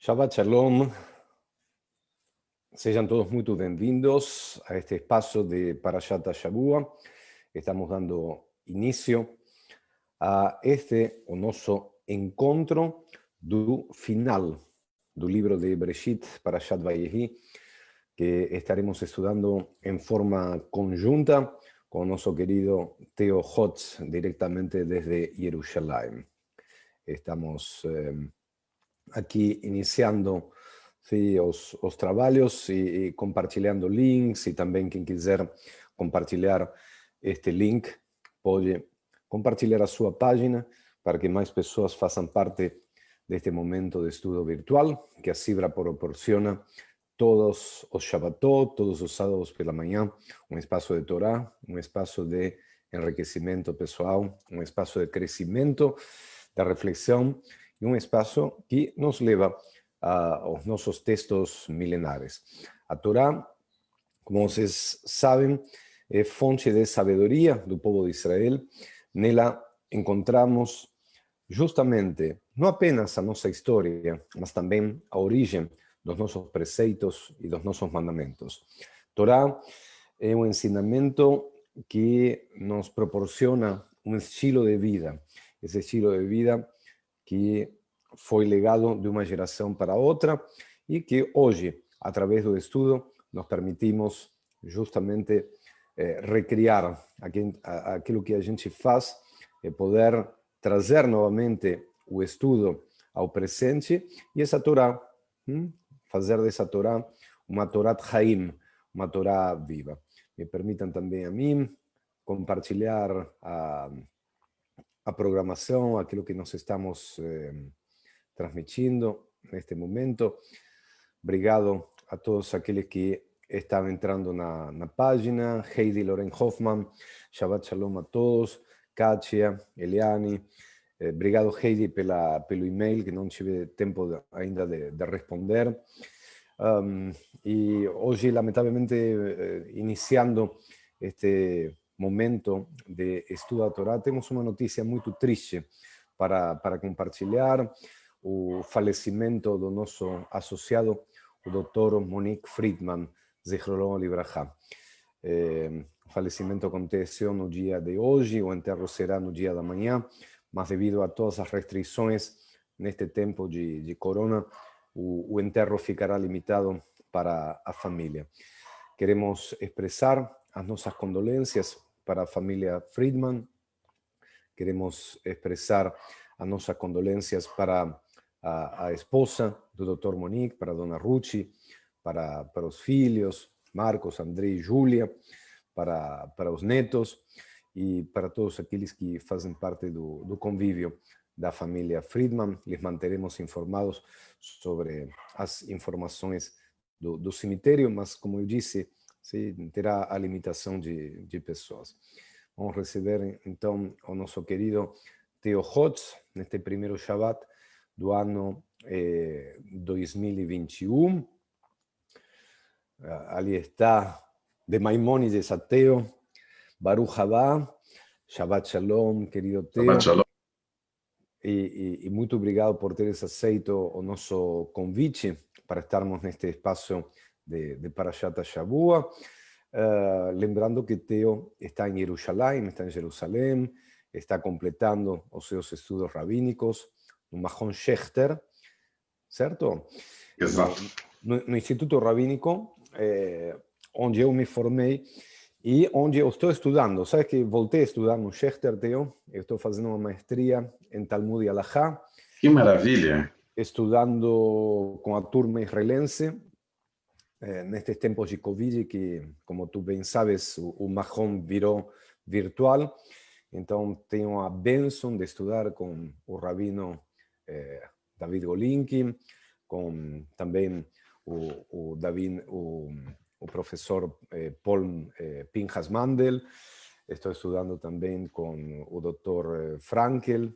Shabbat Shalom, sejam todos muito bem-vindos a este espaço de Parashat Shavua. Estamos dando início a o nosso encontro do final do livro de Bereshit, Parashat Vayehi, que estaremos estudando em forma conjunta com o nosso querido Theo Hotz, diretamente desde Jerusalém. Estamos aqui iniciando os trabalhos e compartilhando links, e também quem quiser compartilhar este link pode compartilhar a sua página para que mais pessoas façam parte deste momento de estudo virtual que a Sibra proporciona todos os Shabbatot, todos os sábados pela manhã, um espaço de Torá, um espaço de enriquecimento pessoal, um espaço de crescimento, de reflexão, e um espaço que nos leva aos nossos textos milenares. A Torá, como vocês sabem, é fonte de sabedoria do povo de Israel. Nela encontramos justamente, não apenas a nossa história, mas também a origem dos nossos preceitos e dos nossos mandamentos. Torá é um ensinamento que nos proporciona um estilo de vida. Esse estilo de vida que foi legado de uma geração para outra e que hoje, através do estudo, nos permitimos justamente recriar aquilo que a gente faz, poder trazer novamente o estudo ao presente e essa Torá, fazer dessa Torá uma Torá Haim, uma Torá viva. Me permitam também a mim compartilhar a programação, aquilo que nós estamos transmitindo neste momento. Obrigado a todos aqueles que estão entrando na página. Heidi Loren Hoffman, Shabbat Shalom a todos. Katia, Eliane. Obrigado, Heidi, pelo e-mail, que não tive tempo ainda de responder. E hoje, lamentavelmente, iniciando este momento de estudo da Torá, temos uma notícia muito triste para compartilhar: o falecimento do nosso associado, o Dr. Monique Friedman, Zichrono Libraha. O falecimento aconteceu no dia de hoje, o enterro será no dia da manhã, mas devido a todas as restrições neste tempo de corona, o enterro ficará limitado para a família. Queremos expressar as nossas condolências para a família Friedman. Queremos expressar as nossas condolências para a esposa do Dr. Monique, para a dona Ruchi, para os filhos, Marcos, André e Júlia, para os netos e para todos aqueles que fazem parte do convívio da família Friedman. Les manteremos informados sobre as informações do cemitério, mas, como eu disse, terá a limitação de pessoas. Vamos receber, então, o nosso querido Theo Hotz, neste primeiro Shabbat do ano 2021. Ali está, de Maimônides a Theo. Baruch Haba, Shabbat Shalom, querido Theo. Shabbat Shalom. E muito obrigado por teres aceito o nosso convite para estarmos neste espaço de Parashat Shavua. Lembrando que Theo está em Jerusalém, está completando os seus estudos rabínicos no Mahon Shechter, certo? Exato. No Instituto Rabínico, onde eu me formei e onde eu estou estudando. Sabe que voltei a estudar no Shechter, Theo? Eu estou fazendo uma maestria em Talmud e Alahá. Que maravilha! Estudando com a turma israelense, nestes tempos de Covid, que, como tu bem sabes, o Mahon virou virtual. Então, tenho a bênção de estudar com o rabino David Golinkin, com também o professor Paul Pinchas Mandel. Estou estudando também com o Dr. Frankel.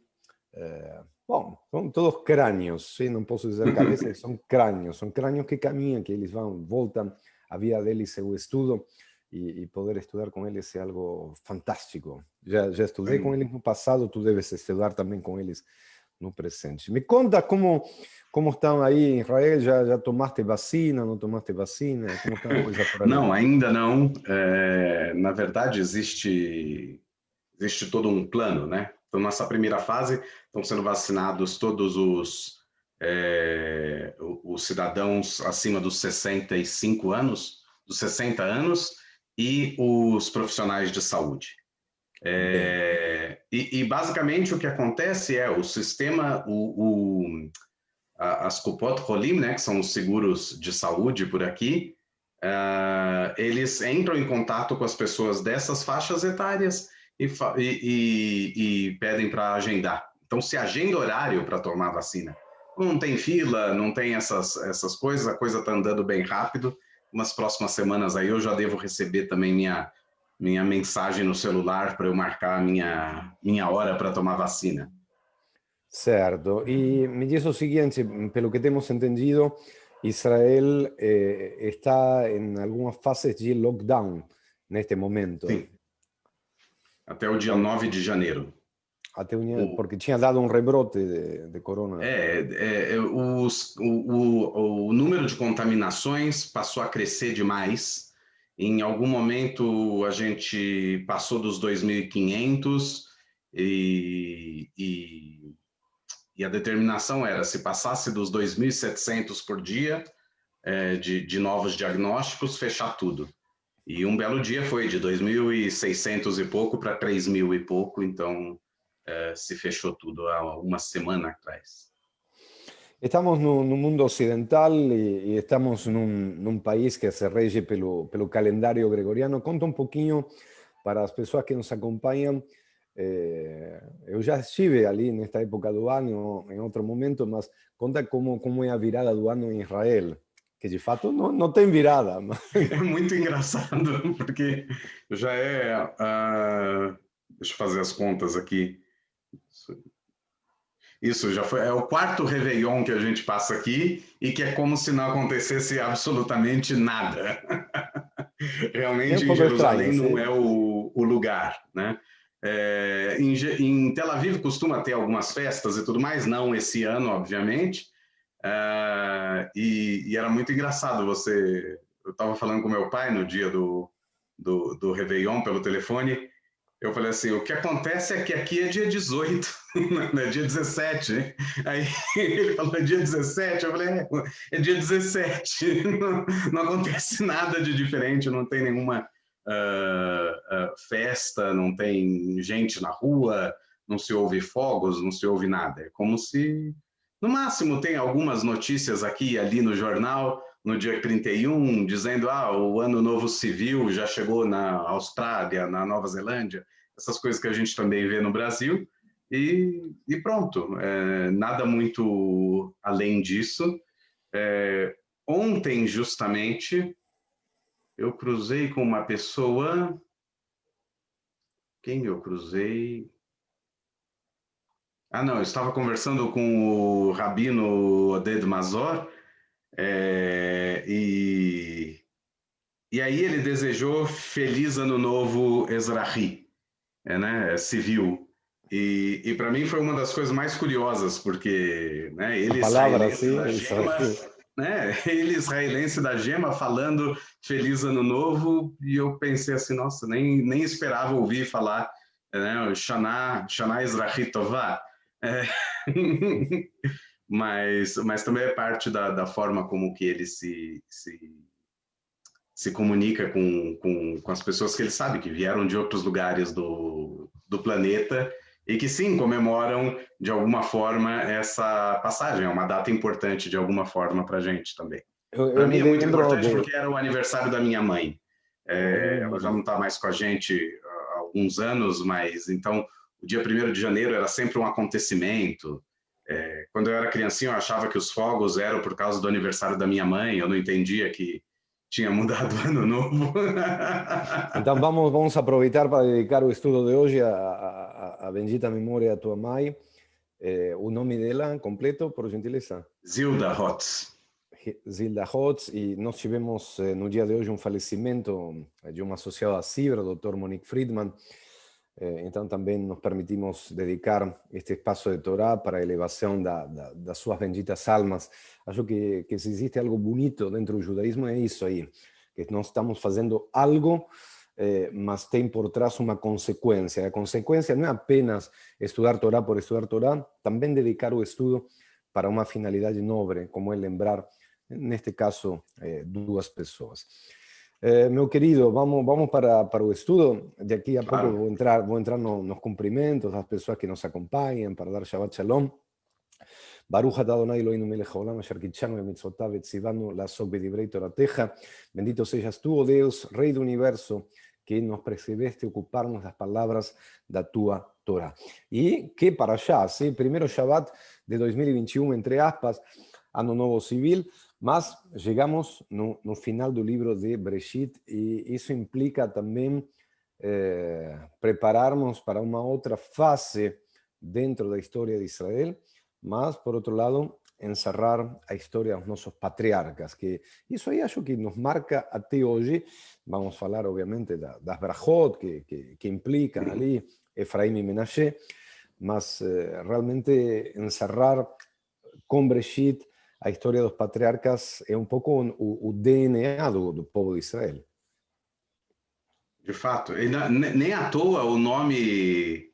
Bom, são todos crânios, sim? Não posso dizer cabeças, são crânios que caminham, que eles voltam, a vida deles é o estudo, e poder estudar com eles é algo fantástico. Já estudei com eles no passado, tu deves estudar também com eles no presente. Me conta como estão aí em Israel, já tomaste vacina, não tomaste vacina? Como estão as coisas por ali? Não, ainda não. Na verdade, existe todo um plano, né? Então, nessa primeira fase, estão sendo vacinados todos os cidadãos acima dos 65 anos, dos 60 anos, e os profissionais de saúde. Bem, E basicamente o que acontece é o sistema, as Kupot Holim, né, que são os seguros de saúde por aqui, eles entram em contato com as pessoas dessas faixas etárias e pedem para agendar. Então, se agenda horário para tomar vacina. Não tem fila, não tem essas coisas, a coisa está andando bem rápido. Nas próximas semanas aí eu já devo receber também minha mensagem no celular para eu marcar a minha hora para tomar vacina. certo. E me diz o seguinte, pelo que temos entendido, Israel está em algumas fases de lockdown neste momento. Sim, até o dia 9 de janeiro. Porque tinha dado um rebrote de corona. O número de contaminações passou a crescer demais. Em algum momento a gente passou dos 2.500 e a determinação era, se passasse dos 2.700 por dia de novos diagnósticos, fechar tudo. E um belo dia foi de 2.600 e pouco para 3.000 e pouco, então se fechou tudo há uma semana atrás. Estamos no mundo ocidental e estamos num país que se rege pelo calendário gregoriano. Conta um pouquinho para as pessoas que nos acompanham. Eu já estive ali nesta época do ano, em outro momento, mas conta como é a virada do ano em Israel, que de fato não tem virada. É muito engraçado, porque já deixa eu fazer as contas aqui. Isso já foi, é o quarto Réveillon que a gente passa aqui e que é como se não acontecesse absolutamente nada. É um Realmente, em pouco estranho, Jerusalém não sim. é o lugar, né? Em Tel Aviv costuma ter algumas festas e tudo mais, não esse ano, obviamente. E era muito engraçado eu estava falando com meu pai no dia do Réveillon pelo telefone. Eu falei assim, o que acontece é que aqui é dia 18, não é dia 17. Hein? Aí ele falou, é dia 17? Eu falei, é dia 17. Não acontece nada de diferente, não tem nenhuma festa, não tem gente na rua, não se ouve fogos, não se ouve nada. É como se, no máximo, tem algumas notícias aqui e ali no jornal, no dia 31, dizendo o Ano Novo Civil já chegou na Austrália, na Nova Zelândia, essas coisas que a gente também vê no Brasil, e pronto, nada muito além disso. Ontem, justamente, eu cruzei com uma pessoa. Quem eu cruzei? Não, eu estava conversando com o Rabino Oded Mazor, e aí ele desejou Feliz Ano Novo Ezrahi, né, civil. E para mim foi uma das coisas mais curiosas, porque A ele palavra, israelense sim, da Gema, ele israelense da Gema falando Feliz Ano Novo, e eu pensei assim, nossa, nem esperava ouvir falar, né, Shana Ezrahi Tová. Mas também é parte da forma como que ele se comunica com as pessoas que ele sabe que vieram de outros lugares do planeta e que sim, comemoram de alguma forma essa passagem, é uma data importante de alguma forma para a gente também. Eu Para mim me é muito lembro importante de... porque era o aniversário da minha mãe. Ela já não está mais com a gente há alguns anos, mas então o dia 1º de janeiro era sempre um acontecimento. Quando eu era criancinha, eu achava que os fogos eram por causa do aniversário da minha mãe, eu não entendia que tinha mudado o ano novo. Então vamos aproveitar para dedicar o estudo de hoje à bendita memória da tua mãe. O nome dela completo, por gentileza? Zilda Hotz. Zilda Hotz, e nós tivemos no dia de hoje um falecimento de uma associada à Cibra, o Dr. Monique Friedman. Então também nos permitimos dedicar este espaço de Torá para a elevação das suas benditas almas. Acho que se existe algo bonito dentro do judaísmo é isso aí, que nós estamos fazendo algo, mas tem por trás uma consequência. A consequência não é apenas estudar Torá por estudar Torá, também dedicar o estudo para uma finalidade nobre, como é lembrar, neste caso, duas pessoas. Meu querido, vamos para o estudo. De aqui a pouco vou entrar nos cumprimentos das pessoas que nos acompanham para dar Shabbat Shalom. Baruch atah Adonai Eloheinu melech haolam asher kitshanu bemitzvotav vetzivanu la'asok bedivrei torateja. Bendito sejas tú, oh Deus, Rei do Universo, que nos percebeste ocuparnos das palavras da tua Torá. E que para allá, ¿sí? Primeiro Shabbat de 2021, entre aspas, Ano Novo Civil, mas chegamos no final do livro de Bereshit e isso implica também prepararmos para uma outra fase dentro da história de Israel, mas, por outro lado, encerrar a história dos nossos patriarcas, que isso aí acho que nos marca até hoje. Vamos falar, obviamente, das brachot que implicam ali Efraim e Menashe, mas realmente encerrar com Bereshit a história dos patriarcas é pouco o DNA do povo de Israel. De fato, nem à toa o nome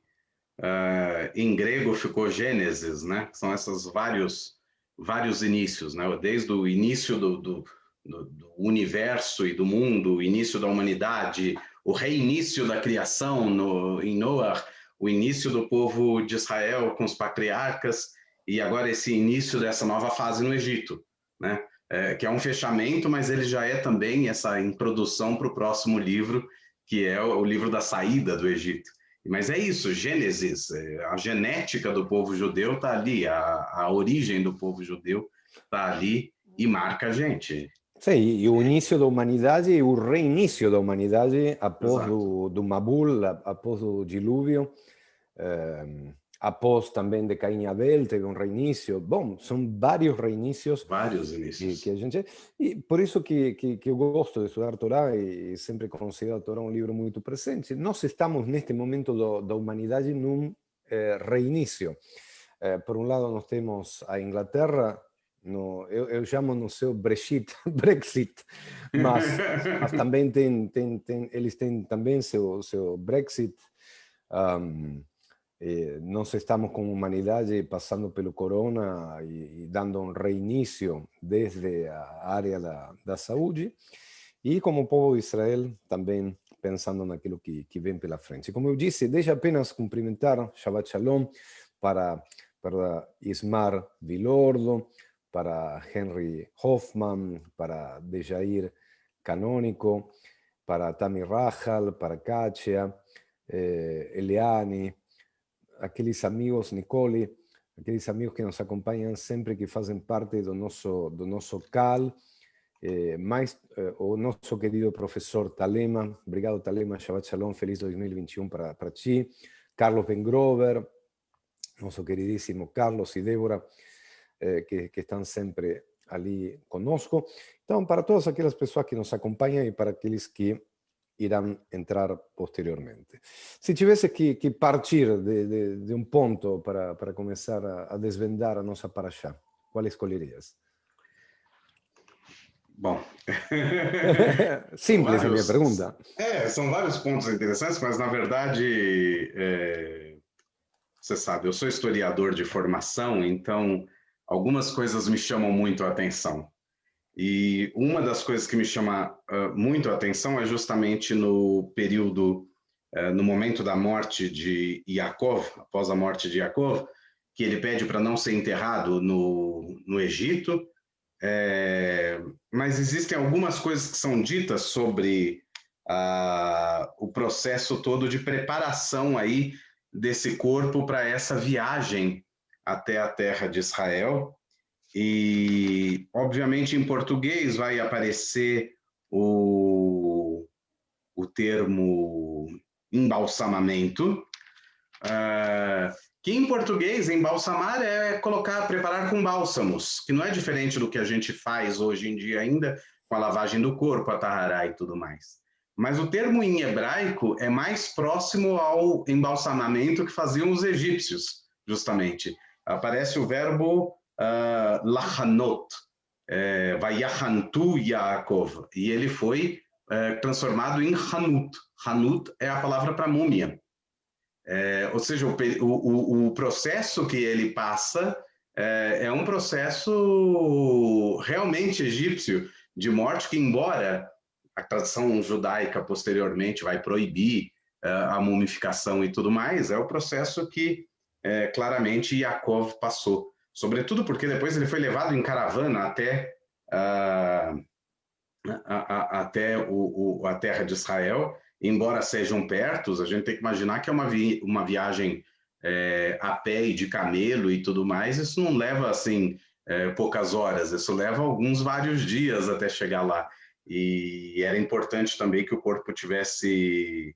em grego ficou Gênesis, né? São esses vários inícios, né? Desde o início do universo e do mundo, o início da humanidade, o reinício da criação em Noar, o início do povo de Israel com os patriarcas, e agora esse início dessa nova fase no Egito, né? Que é um fechamento, mas ele já é também essa introdução para o próximo livro, que é o livro da saída do Egito. Mas é isso, Gênesis, a genética do povo judeu está ali, a origem do povo judeu está ali e marca a gente. Sim, e o início da humanidade e o reinício da humanidade após do Mabul, após o dilúvio, após também de Caim e Abel, teve um reinício. Bom, são vários reinícios. Vários inícios. Que a gente... E por isso que eu gosto de estudar Torá e sempre considero a Torá um livro muito presente. Nós estamos, neste momento da humanidade, num reinício. Por um lado, nós temos a Inglaterra, eu chamo no seu Brexit, mas também eles têm também seu Brexit. Nós estamos como humanidade passando pelo corona e dando um reinício desde a área da saúde, e como povo de Israel também pensando naquilo que vem pela frente. Como eu disse, deixa apenas cumprimentar Shabbat Shalom para Ismar Vilordo, para Henry Hoffman, para Dejair Canônico, para Tami Rajal, para Katia, Eliane, aqueles amigos, Nicole, aqueles amigos que nos acompanham sempre, que fazem parte do nosso CAL, o nosso querido professor Talema. Obrigado, Talema. Shabbat Shalom, feliz 2021 para ti. Carlos Bengrover, nosso queridíssimo Carlos e Débora, que estão sempre ali conosco. Então, para todas aquelas pessoas que nos acompanham e para aqueles que irão entrar posteriormente. Se tivesse que partir de um ponto para começar a desvendar a nossa paraxá, qual escolherias? Bom... Simples a minha pergunta. São vários pontos interessantes, mas, na verdade, você sabe, eu sou historiador de formação, então algumas coisas me chamam muito a atenção. E uma das coisas que me chama muito a atenção é justamente no período, no momento da morte de Yaakov, após a morte de Yaakov, que ele pede para não ser enterrado no Egito, mas existem algumas coisas que são ditas sobre o processo todo de preparação aí desse corpo para essa viagem até a terra de Israel. E, obviamente, em português vai aparecer o termo embalsamamento, que em português, embalsamar é preparar com bálsamos, que não é diferente do que a gente faz hoje em dia ainda, com a lavagem do corpo, a tahará e tudo mais. mas o termo em hebraico é mais próximo ao embalsamamento que faziam os egípcios, justamente. Aparece o verbo lachanot, vayachantu Yaakov, e ele foi transformado em Hanut. Hanut é a palavra para múmia. Ou seja, o processo que ele passa é um processo realmente egípcio de morte que, embora a tradição judaica posteriormente vai proibir a mumificação e tudo mais, é o processo que claramente Yaakov passou. Sobretudo porque depois ele foi levado em caravana até a terra de Israel, embora sejam perto, a gente tem que imaginar que é uma viagem a pé e de camelo e tudo mais, isso não leva assim poucas horas, isso leva vários dias até chegar lá. E era importante também que o corpo tivesse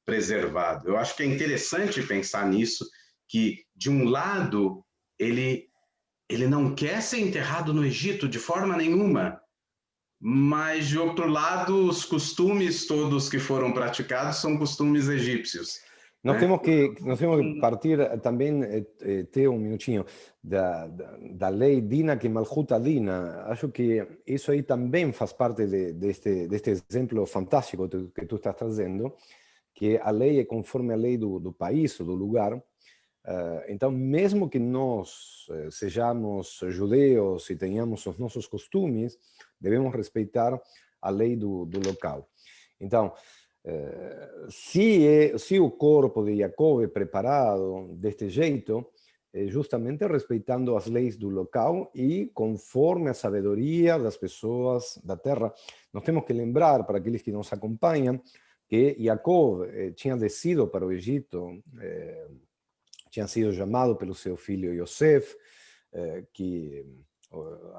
preservado. Eu acho que é interessante pensar nisso, que de um lado ele não quer ser enterrado no Egito de forma nenhuma, mas de outro lado, os costumes todos que foram praticados são costumes egípcios, né? Nós temos que partir também, ter um minutinho, da lei Dina que Malchuta Dina. Acho que isso aí também faz parte deste exemplo fantástico que tu estás trazendo, que a lei é conforme a lei do país, do lugar. Então, mesmo que nós sejamos judeus e tenhamos os nossos costumes, devemos respeitar a lei do local. Então, se o corpo de Jacob é preparado deste jeito, é justamente respeitando as leis do local e conforme a sabedoria das pessoas da terra. Nós temos que lembrar, para aqueles que nos acompanham, que Jacob tinha descido para o Egito, tinha sido chamado pelo seu filho Yosef, que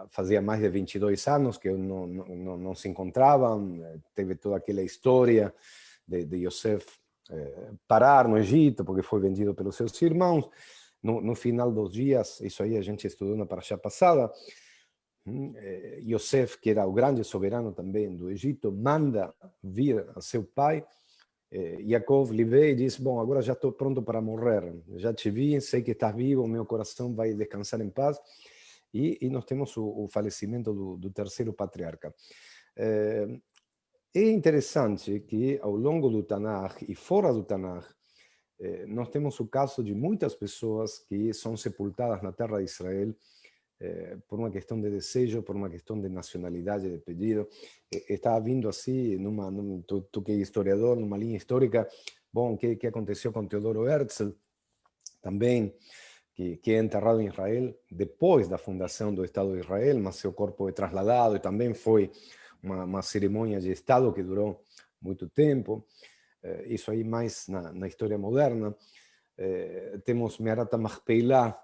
fazia mais de 22 anos que não se encontravam, teve toda aquela história de Yosef parar no Egito, porque foi vendido pelos seus irmãos. No final dos dias, isso aí a gente estudou na parashá passada, Yosef, que era o grande soberano também do Egito, manda vir a seu pai. Yaakov lhe vê e diz: bom, agora já estou pronto para morrer, já te vi, sei que estás vivo, meu coração vai descansar em paz. E nós temos o falecimento do terceiro patriarca. É interessante que ao longo do Tanakh e fora do Tanakh, nós temos o caso de muitas pessoas que são sepultadas na terra de Israel por uma questão de desejo, por uma questão de nacionalidade, de pedido. Estava vindo assim, tu que é historiador, numa linha histórica, bom, que aconteceu com Teodoro Herzl, também, que é enterrado em Israel depois da fundação do Estado de Israel, mas seu corpo é trasladado e também foi uma cerimônia de Estado que durou muito tempo. Isso aí mais na história moderna. Temos Me'arat HaMachpelah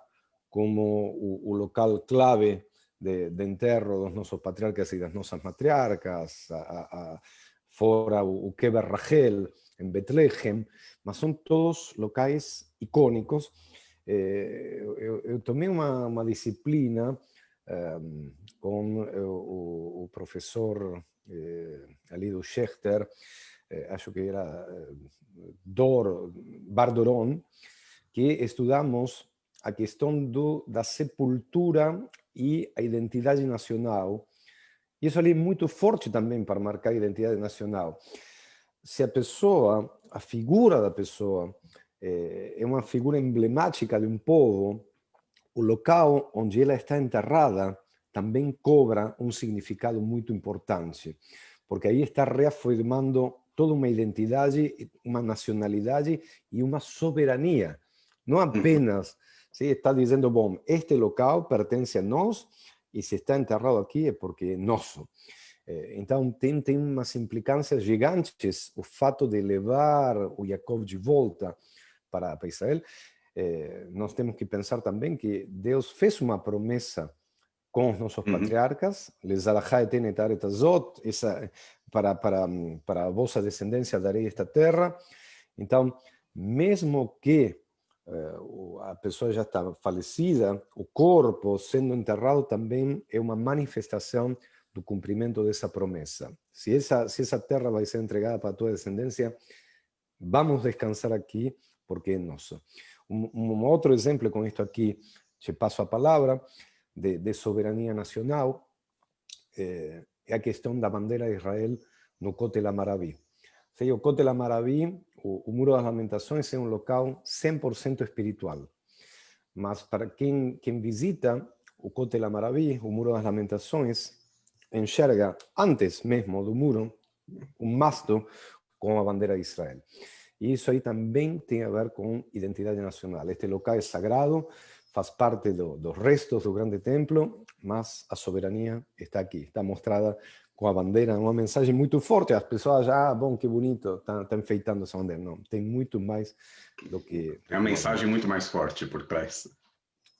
como o local clave de enterro dos nossos patriarcas e das nossas matriarcas, fora o Keber Rachel, em Betlehem, mas são todos locais icônicos. Eu tomei uma disciplina com o professor ali do Schechter, acho que era Bardoron, que estudamos a questão da sepultura e a identidade nacional. E isso ali é muito forte também para marcar a identidade nacional. Se a figura da pessoa é uma figura emblemática de um povo, o local onde ela está enterrada também cobra um significado muito importante, porque aí está reafirmando toda uma identidade, uma nacionalidade e uma soberania. Não apenas está dizendo, bom, este local pertence a nós e se está enterrado aqui é porque é nosso. Então tem umas implicâncias gigantes o fato de levar o Jacob de volta para Israel. Nós temos que pensar também que Deus fez uma promessa com os nossos patriarcas, para a vossa descendência darei esta terra. Então, mesmo que a pessoa já está falecida, o corpo sendo enterrado também é uma manifestação do cumprimento dessa promessa. Se essa terra vai ser entregada para a tua descendência, vamos descansar aqui, porque é nosso. Outro exemplo com isto aqui, te passo a palavra, de soberania nacional, é a questão da bandeira de Israel no Kotel Amaraví. O Kotel Amaraví, o Muro das Lamentações, é um local 100% espiritual. Mas para quem visita o Kotel Amaraví, o Muro das Lamentações, enxerga, antes mesmo do muro, um mastro com a bandeira de Israel. E isso aí também tem a ver com identidade nacional. Este local é sagrado, faz parte dos restos do grande templo, mas a soberania está aqui, está mostrada com a bandeira, uma mensagem muito forte. As pessoas já, bom, que bonito, está enfeitando essa bandeira. Não, tem muito mais do que... É uma mensagem muito mais forte por trás.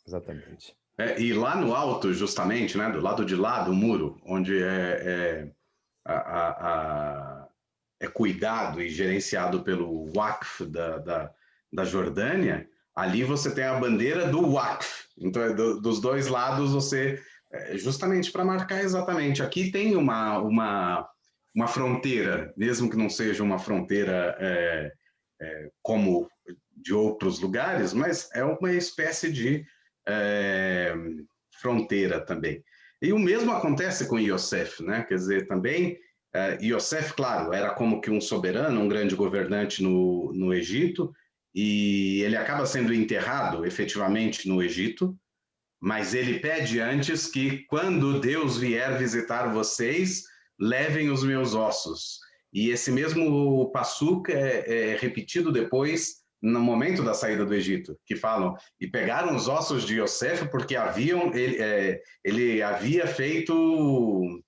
Exatamente. E lá no alto, justamente, né, do lado de lá do muro, onde é cuidado e gerenciado pelo Waqf da Jordânia, ali você tem a bandeira do Waqf. Então, dos dois lados, você... justamente para marcar exatamente. Aqui tem uma fronteira, mesmo que não seja uma fronteira como de outros lugares, mas é uma espécie de fronteira também. E o mesmo acontece com Yosef, né? Quer dizer, também, Yosef, claro, era como que um soberano, um grande governante no Egito, e ele acaba sendo enterrado efetivamente no Egito, mas ele pede antes que, quando Deus vier visitar vocês, levem os meus ossos. E esse mesmo passuca é repetido depois, no momento da saída do Egito, que falam, e pegaram os ossos de Yosef porque ele havia feito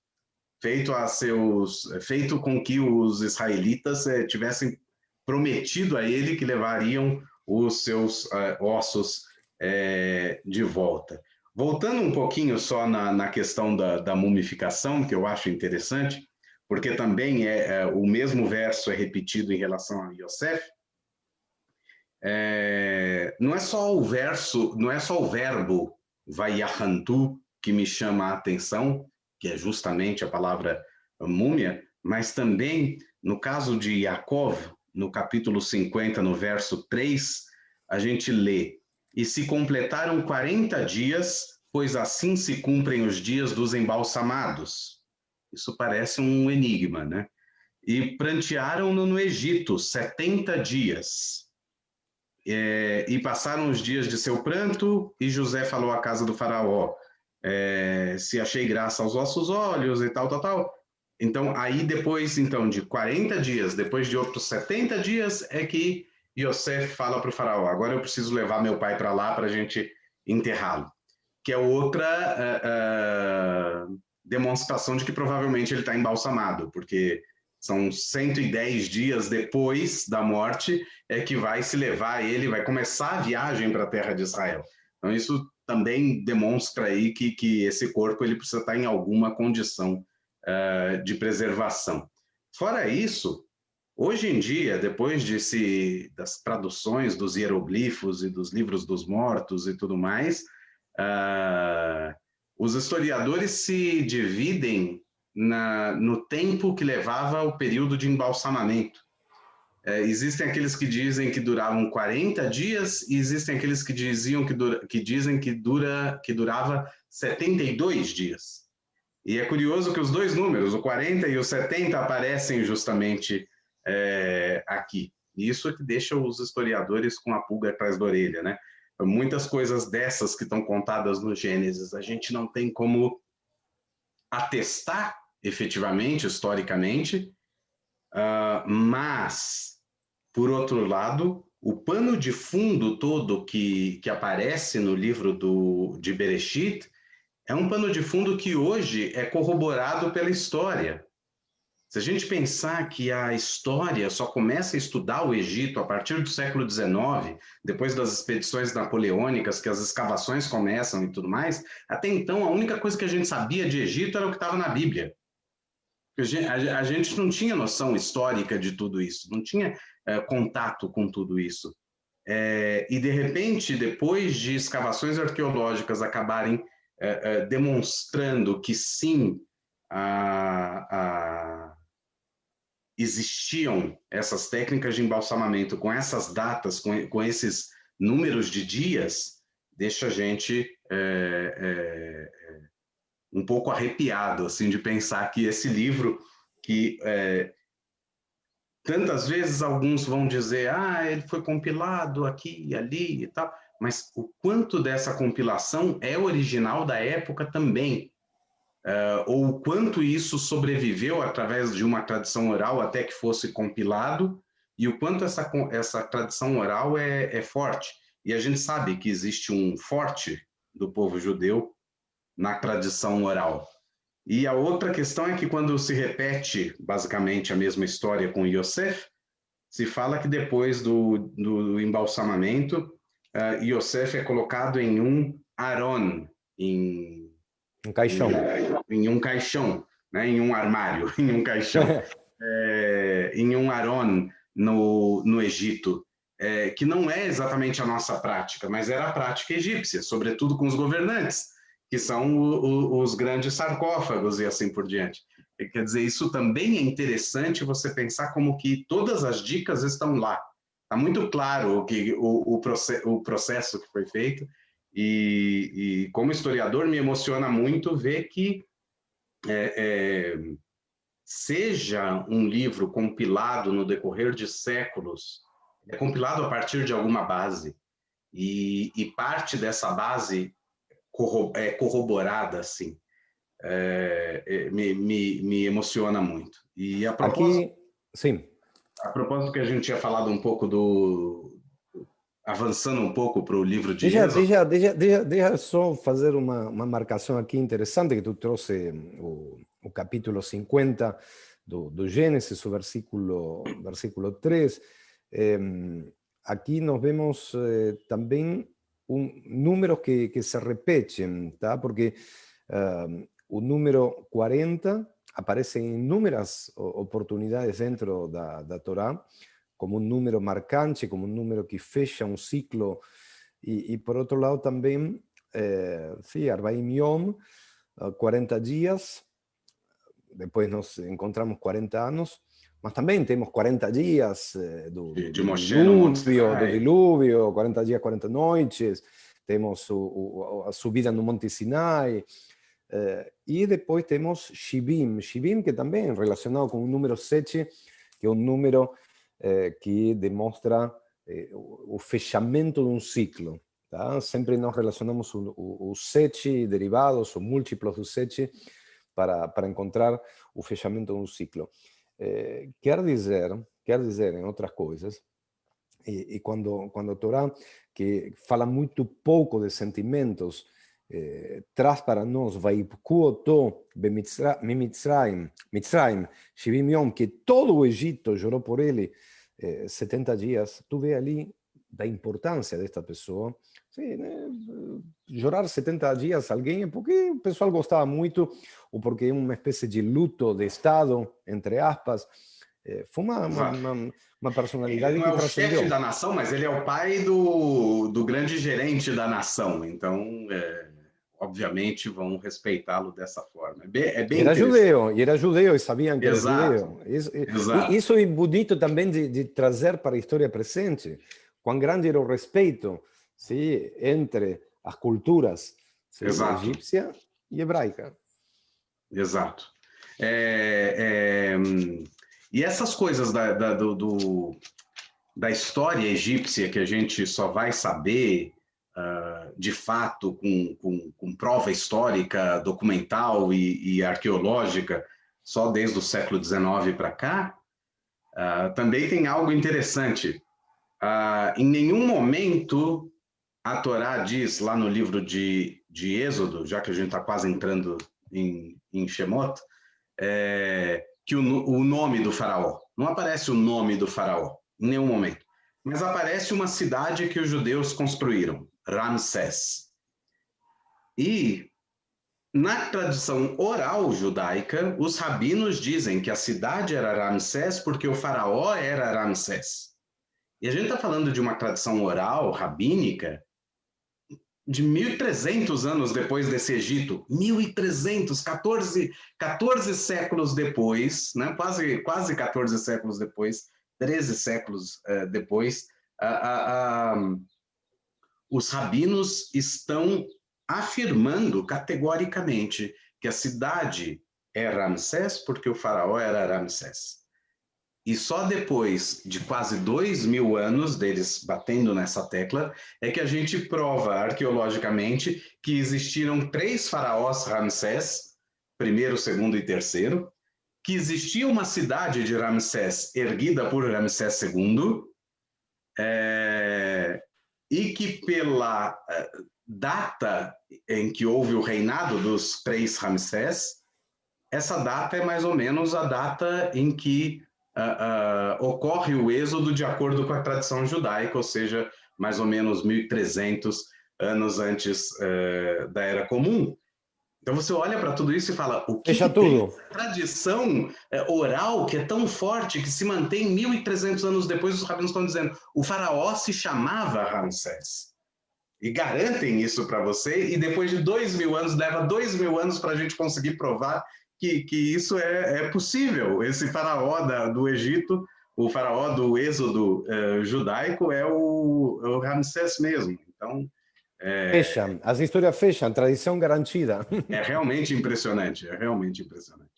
com que os israelitas tivessem prometido a ele que levariam os seus ossos de volta. Voltando um pouquinho só na questão da mumificação, que eu acho interessante, porque também o mesmo verso é repetido em relação a Yosef. Não é só o verbo vayahantu que me chama a atenção, que é justamente a palavra múmia, mas também, no caso de Yaakov, no capítulo 50, no verso 3, a gente lê: e se completaram 40 dias, pois assim se cumprem os dias dos embalsamados. Isso parece um enigma, né? E prantearam-no no Egito 70 dias. E passaram os dias de seu pranto, e José falou à casa do faraó, se achei graça aos vossos olhos e tal. Então, aí depois de 40 dias, depois de outros 70 dias, é que Yosef fala para o faraó, agora eu preciso levar meu pai para lá para a gente enterrá-lo. Que é outra demonstração de que provavelmente ele está embalsamado, porque são 110 dias depois da morte que vai se levar ele, vai começar a viagem para a terra de Israel. Então isso também demonstra aí que esse corpo ele precisa estar em alguma condição de preservação. Fora isso, hoje em dia, depois das traduções dos hieroglifos e dos livros dos mortos e tudo mais, os historiadores se dividem no tempo que levava o período de embalsamamento. Existem aqueles que dizem que duravam 40 dias e existem aqueles que dizem que durava 72 dias. E é curioso que os dois números, o 40 e o 70, aparecem justamente aqui. E isso é que deixa os historiadores com a pulga atrás da orelha, né? Muitas coisas dessas que estão contadas no Gênesis, a gente não tem como atestar efetivamente, historicamente, mas, por outro lado, o pano de fundo todo que aparece no livro de Bereshit é um pano de fundo que hoje é corroborado pela história. Se a gente pensar que a história só começa a estudar o Egito a partir do século XIX, depois das expedições napoleônicas, que as escavações começam e tudo mais, até então a única coisa que a gente sabia de Egito era o que estava na Bíblia. A gente não tinha noção histórica de tudo isso, não tinha contato com tudo isso. E, de repente, depois de escavações arqueológicas acabarem demonstrando que, sim, existiam essas técnicas de embalsamamento com essas datas, com esses números de dias, deixa a gente um pouco arrepiado assim, de pensar que esse livro, que tantas vezes alguns vão dizer, ele foi compilado aqui e ali e tal, mas o quanto dessa compilação é original da época também, ou o quanto isso sobreviveu através de uma tradição oral até que fosse compilado, e o quanto essa tradição oral é forte. E a gente sabe que existe um forte do povo judeu na tradição oral. E a outra questão é que quando se repete basicamente a mesma história com Yosef, se fala que depois do embalsamamento, Yosef é colocado em um aron, Um caixão. em um caixão, né? Em um armário, em um caixão, em um aron no Egito, que não é exatamente a nossa prática, mas era a prática egípcia, sobretudo com os governantes, que são os grandes sarcófagos e assim por diante. Quer dizer, isso também é interessante você pensar como que todas as dicas estão lá. Está muito claro o processo que foi feito e como historiador me emociona muito ver que seja um livro compilado no decorrer de séculos, é compilado a partir de alguma base e parte dessa base é corroborada, assim, me emociona muito. E Aqui, sim. a propósito que a gente tinha falado um pouco avançando um pouco para o livro de Deixa, Êxodo. deixa só fazer uma marcação aqui interessante, que tu trouxe o capítulo 50 do Gênesis, o versículo 3. Aqui nós vemos também números que se repetem, tá? Porque o número 40 aparece em inúmeras oportunidades dentro da Torá, como um número marcante, como um número que fecha um ciclo. E por outro lado também, sim, Arbaim Yom, 40 dias, depois nos encontramos 40 anos, mas também temos 40 dias De Moshe no Monte do Sinai. dilúvio, 40 dias, 40 noites, temos a subida no Monte Sinai, e depois temos Shivim, que também é relacionado com o número 7, que é um número que demonstra o fechamento de um ciclo. Tá? Sempre nós relacionamos os 7 derivados, os múltiplos do 7, para encontrar o fechamento de um ciclo. Quer dizer, em outras coisas, e quando a Torá, que fala muito pouco de sentimentos, traz para nós Vayibku oto Mitzrayim, 70 Yom, que todo o Egito chorou por ele 70 dias, tu vê ali da importância desta pessoa. Sim, né? Chorar 70 dias alguém é porque o pessoal gostava muito, ou porque é uma espécie de luto de Estado, entre aspas. Foi uma personalidade ele não que é o chefe transcendeu. da nação, mas ele é o pai do grande gerente da nação. Então, obviamente, vão respeitá-lo dessa forma. É bem interessante. Era judeu e sabiam que era Exato, judeu. exato. Isso é bonito também de trazer para a história presente. Quão grande era o respeito, sim, entre as culturas, sim, Exato, egípcia e hebraica. exato. E essas coisas da história egípcia que a gente só vai saber de fato com prova histórica, documental e arqueológica só desde o século XIX para cá, também tem algo interessante. Em nenhum momento a Torá diz lá no livro de Êxodo, já que a gente está quase entrando em Shemot, que o nome do faraó. Não aparece o nome do faraó em nenhum momento. Mas aparece uma cidade que os judeus construíram, Ramsés. E na tradição oral judaica, os rabinos dizem que a cidade era Ramsés porque o faraó era Ramsés. E a gente está falando de uma tradição oral, rabínica, de 1.300 anos depois desse Egito, 1.300, 14 séculos depois, né? quase 14 séculos depois, 13 séculos depois, os rabinos estão afirmando categoricamente que a cidade é Ramsés porque o faraó era Ramsés. E só depois de quase 2.000 anos deles batendo nessa tecla é que a gente prova arqueologicamente que existiram 3 faraós Ramsés, primeiro, segundo e terceiro, que existia uma cidade de Ramsés erguida por Ramsés II, e que pela data em que houve o reinado dos 3 Ramsés, essa data é mais ou menos a data em que ocorre o êxodo de acordo com a tradição judaica, ou seja, mais ou menos 1.300 anos antes da Era Comum. Então você olha para tudo isso e fala, o que tem essa tradição oral que é tão forte, que se mantém 1.300 anos depois, os rabinos estão dizendo, o faraó se chamava Ramsés. E garantem isso para você, e depois de 2.000 anos, leva 2.000 anos para a gente conseguir provar que isso é possível. Esse faraó do Egito, o faraó do êxodo judaico é o Ramsés mesmo. Então, Fecham, as histórias fecham, tradição garantida. é realmente impressionante, é realmente impressionante.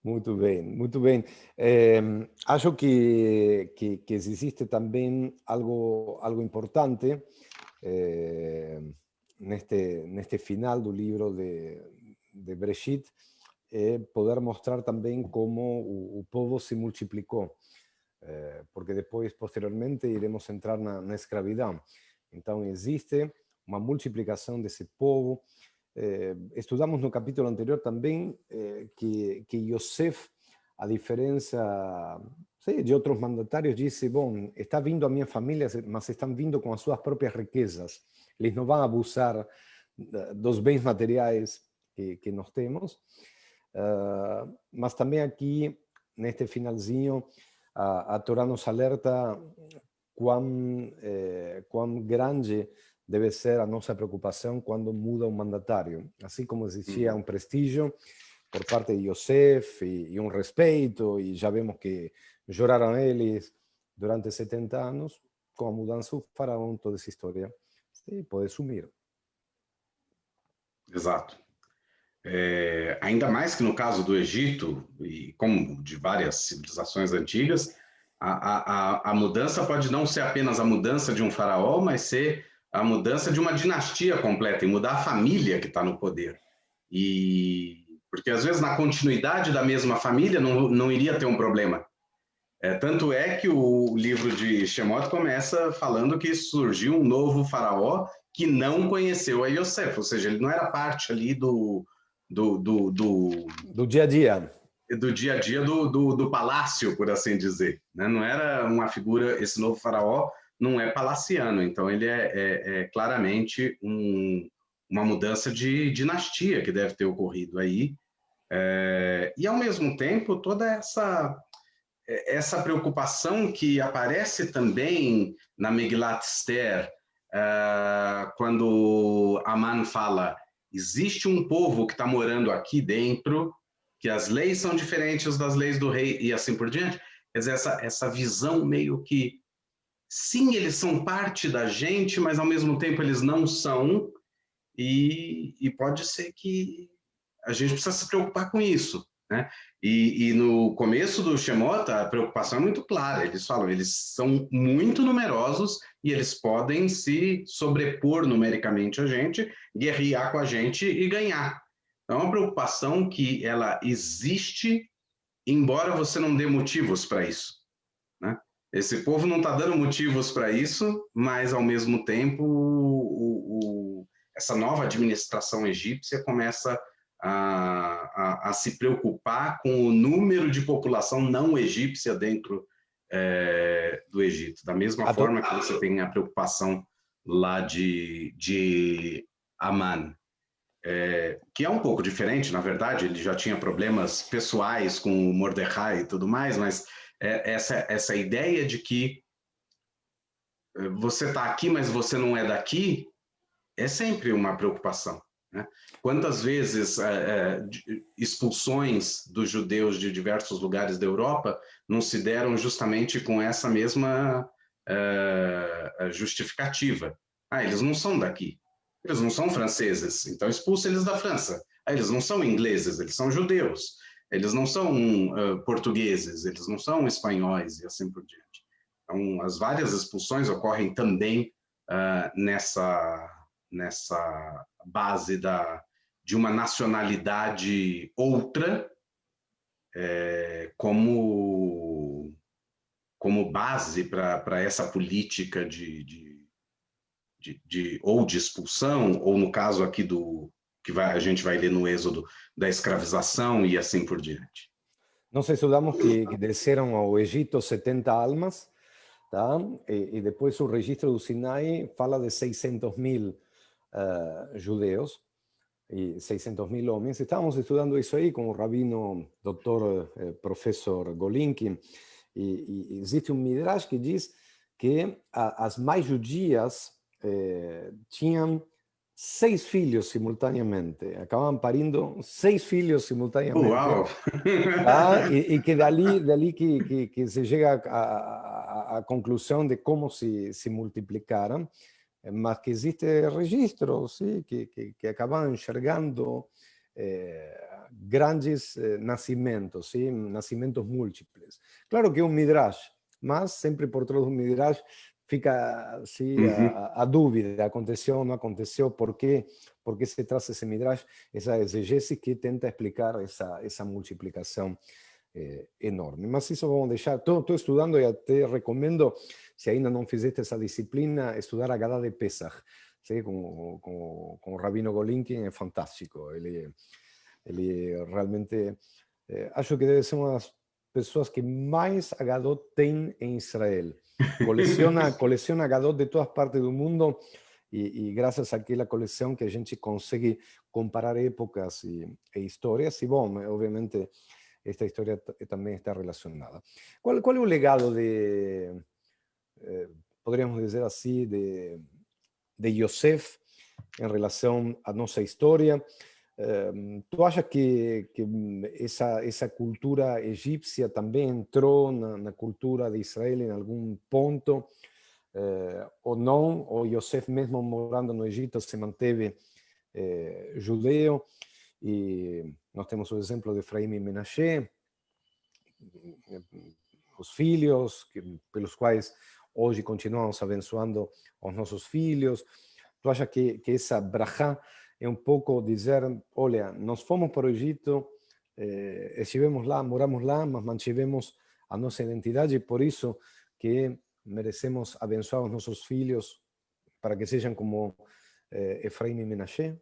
Muito bem, muito bem. Acho que existe também algo importante neste final do livro de Bereshit, poder mostrar também como o povo se multiplicou, porque depois, posteriormente, iremos entrar na escravidão. Então, existe uma multiplicação desse povo. Estudamos no capítulo anterior também que Yosef, a diferença de outros mandatários, disse, bom, está vindo a minha família, mas estão vindo com as suas próprias riquezas. Eles não vão abusar dos bens materiais que nós temos. Mas também aqui, neste finalzinho, a Torá nos alerta quão grande deve ser a nossa preocupação quando muda um mandatário. Assim como existia um prestígio por parte de Yosef e um respeito, e já vemos que choraram eles durante 70 anos, com a mudança do faraó, toda essa história pode sumir. Exato. Ainda mais que no caso do Egito, e como de várias civilizações antigas, a mudança pode não ser apenas a mudança de um faraó, mas ser a mudança de uma dinastia completa e mudar a família que está no poder. Porque às vezes na continuidade da mesma família não iria ter um problema. Tanto é que o livro de Shemot começa falando que surgiu um novo faraó que não conheceu a Yosef, ou seja, ele não era parte ali do dia a dia. Do dia a dia do palácio, por assim dizer. Né? Não era uma figura, esse novo faraó não é palaciano, então ele é claramente uma mudança de dinastia que deve ter ocorrido aí. E, ao mesmo tempo, toda essa preocupação que aparece também na Megilat Esther, quando Aman fala, existe um povo que está morando aqui dentro, que as leis são diferentes das leis do rei e assim por diante. Quer dizer, essa visão meio que, sim, eles são parte da gente, mas ao mesmo tempo eles não são, e pode ser que a gente precisa se preocupar com isso. Né? E no começo do Shemot, a preocupação é muito clara. Eles falam, eles são muito numerosos e eles podem se sobrepor numericamente a gente, guerrear com a gente e ganhar. Então, é uma preocupação que ela existe, embora você não dê motivos para isso. Né? Esse povo não está dando motivos para isso, mas, ao mesmo tempo, essa nova administração egípcia começa a se preocupar com o número de população não egípcia dentro do Egito. Da mesma forma que você tem a preocupação lá de Aman. Que é um pouco diferente, na verdade, ele já tinha problemas pessoais com o Mordecai e tudo mais, mas essa ideia de que você está aqui, mas você não é daqui, é sempre uma preocupação, né? Quantas vezes expulsões dos judeus de diversos lugares da Europa não se deram justamente com essa mesma justificativa? Ah, eles não são daqui, eles não são franceses, então expulsa eles da França. Ah, eles não são ingleses, eles são judeus. Eles não são portugueses, eles não são espanhóis e assim por diante. Então, as várias expulsões ocorrem também nessa base de uma nacionalidade outra como base para essa política ou de expulsão, ou no caso aqui a gente vai ler no Êxodo, da escravização e assim por diante. Nós estudamos que desceram ao Egito 70 almas, tá? E depois o registro do Sinai fala de 600.000 judeus e 600.000 homens. Estávamos estudando isso aí com o rabino doutor professor Golinkin, e existe um midrash que diz que as mães judias tinham 6 filhos simultaneamente, acababan parindo 6 filhos simultaneamente. Uau! Y que de allí que se llega a conclusión de cómo se multiplicaran, mas que existe registros, ¿sí? que acaban enxergando grandes nacimientos, ¿sí? Nacimientos múltiples. Claro que es un midrash, mas sempre por trás do midrash fica ¿sí? a dúvida, aconteceu ou não aconteceu, por que se traz esse midrash, essa exegese que tenta explicar essa multiplicação enorme. Mas isso vamos deixar, estou estudando e até recomendo, se ainda não fizeste essa disciplina, estudar a Haggadah de Pesach, ¿sí? com o Rabino Golinkin, é fantástico, ele realmente, acho que deve ser uma das pessoas que mais Haggadah tem em Israel. Coleciona Haggadah de todas partes do mundo e graças àquela coleção que a gente consegue comparar épocas e histórias. E, bom, obviamente, esta história também está relacionada. Qual é o legado poderíamos dizer assim, de Yosef em relação à nossa história? Tu achas que essa cultura egípcia também entrou na cultura de Israel em algum ponto? Ou não? Ou Yosef, mesmo morando no Egito, se manteve judeu? E nós temos o exemplo de Efraim e Menashe, os filhos pelos quais hoje continuamos abençoando os nossos filhos. Tu achas que essa brachá é um pouco dizer, olha, nós fomos para o Egito, estivemos lá, moramos lá, mas mantivemos a nossa identidade e por isso que merecemos abençoar os nossos filhos para que sejam como Efraim e Menashe?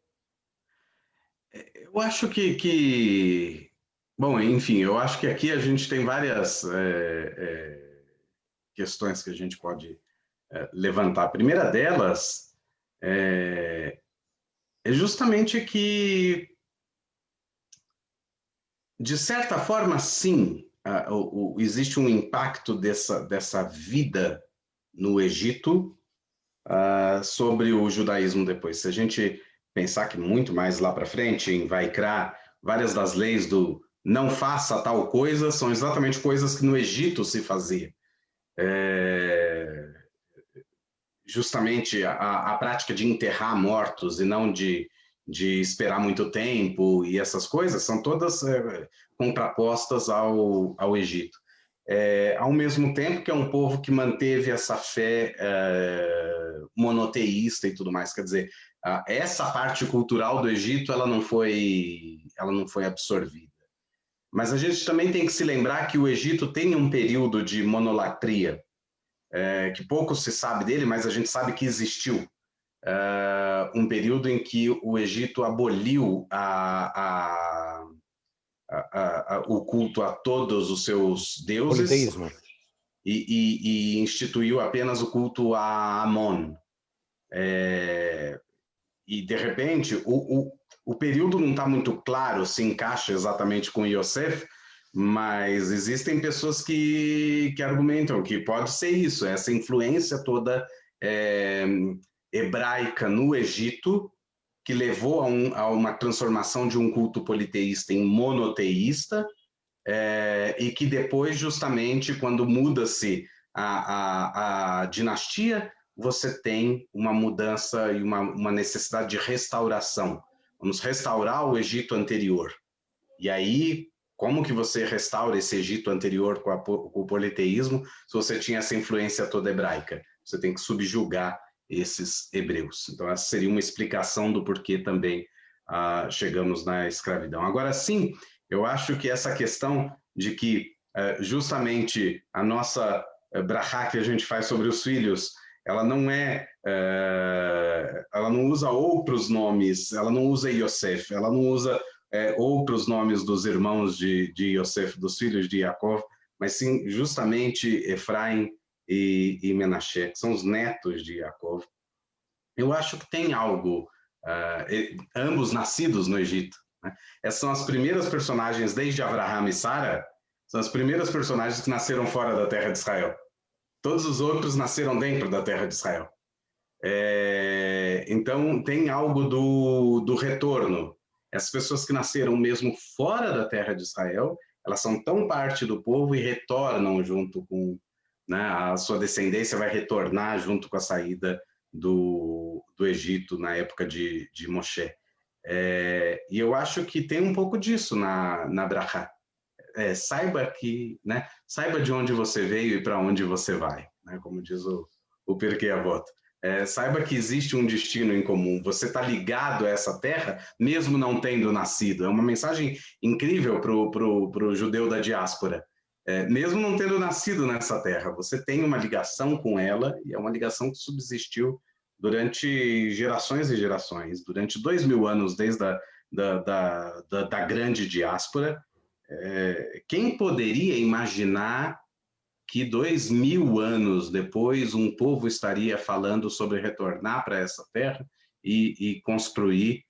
Eu acho bom, enfim, eu acho que aqui a gente tem várias questões que a gente pode levantar. A primeira delas é justamente que, de certa forma, sim, existe um impacto dessa vida no Egito sobre o judaísmo depois. Se a gente pensar que muito mais lá para frente, em Vaikra, várias das leis do não faça tal coisa são exatamente coisas que no Egito se fazia. Justamente a prática de enterrar mortos e não de esperar muito tempo e essas coisas são todas contrapostas ao Egito. Ao mesmo tempo que é um povo que manteve essa fé monoteísta e tudo mais, quer dizer, essa parte cultural do Egito ela não foi absorvida. Mas a gente também tem que se lembrar que o Egito tem um período de monolatria, que pouco se sabe dele, mas a gente sabe que existiu. Um período em que o Egito aboliu o culto a todos os seus deuses e instituiu apenas o culto a Amon. E, de repente, o período não está muito claro se encaixa exatamente com Yosef, Mas existem pessoas que argumentam que pode ser isso, essa influência toda hebraica no Egito, que levou a uma transformação de um culto politeísta em monoteísta, e que depois, justamente, quando muda-se a dinastia, você tem uma mudança e uma necessidade de restauração. Vamos restaurar o Egito anterior. E aí, como que você restaura esse Egito anterior com o politeísmo se você tinha essa influência toda hebraica? Você tem que subjugar esses hebreus. Então, essa seria uma explicação do porquê também chegamos na escravidão. Agora, sim, eu acho que essa questão de que justamente a nossa brachá que a gente faz sobre os filhos, ela não ela não usa outros nomes, ela não usa Yosef, ela não usa outros nomes dos irmãos de Yosef, dos filhos de Yaakov, mas sim justamente Efraim e Menashe, que são os netos de Yaakov. Eu acho que tem algo, ambos nascidos no Egito, né? Essas são as primeiras personagens, desde Abraham e Sara, são as primeiras personagens que nasceram fora da terra de Israel. Todos os outros nasceram dentro da terra de Israel. Então, tem algo do retorno. Essas pessoas que nasceram mesmo fora da terra de Israel, elas são tão parte do povo e retornam junto com, né, a sua descendência vai retornar junto com a saída do Egito na época de Moshe. E eu acho que tem um pouco disso na Brachá. Saiba que, né, saiba de onde você veio e para onde você vai, né, como diz o Pirkei Avot. Saiba que existe um destino em comum. Você está ligado a essa terra, mesmo não tendo nascido. É uma mensagem incrível para o judeu da diáspora. Mesmo não tendo nascido nessa terra, você tem uma ligação com ela, e é uma ligação que subsistiu durante gerações e gerações, durante 2000 anos, desde da grande diáspora. Quem poderia imaginar que 2000 anos depois um povo estaria falando sobre retornar para essa terra e construir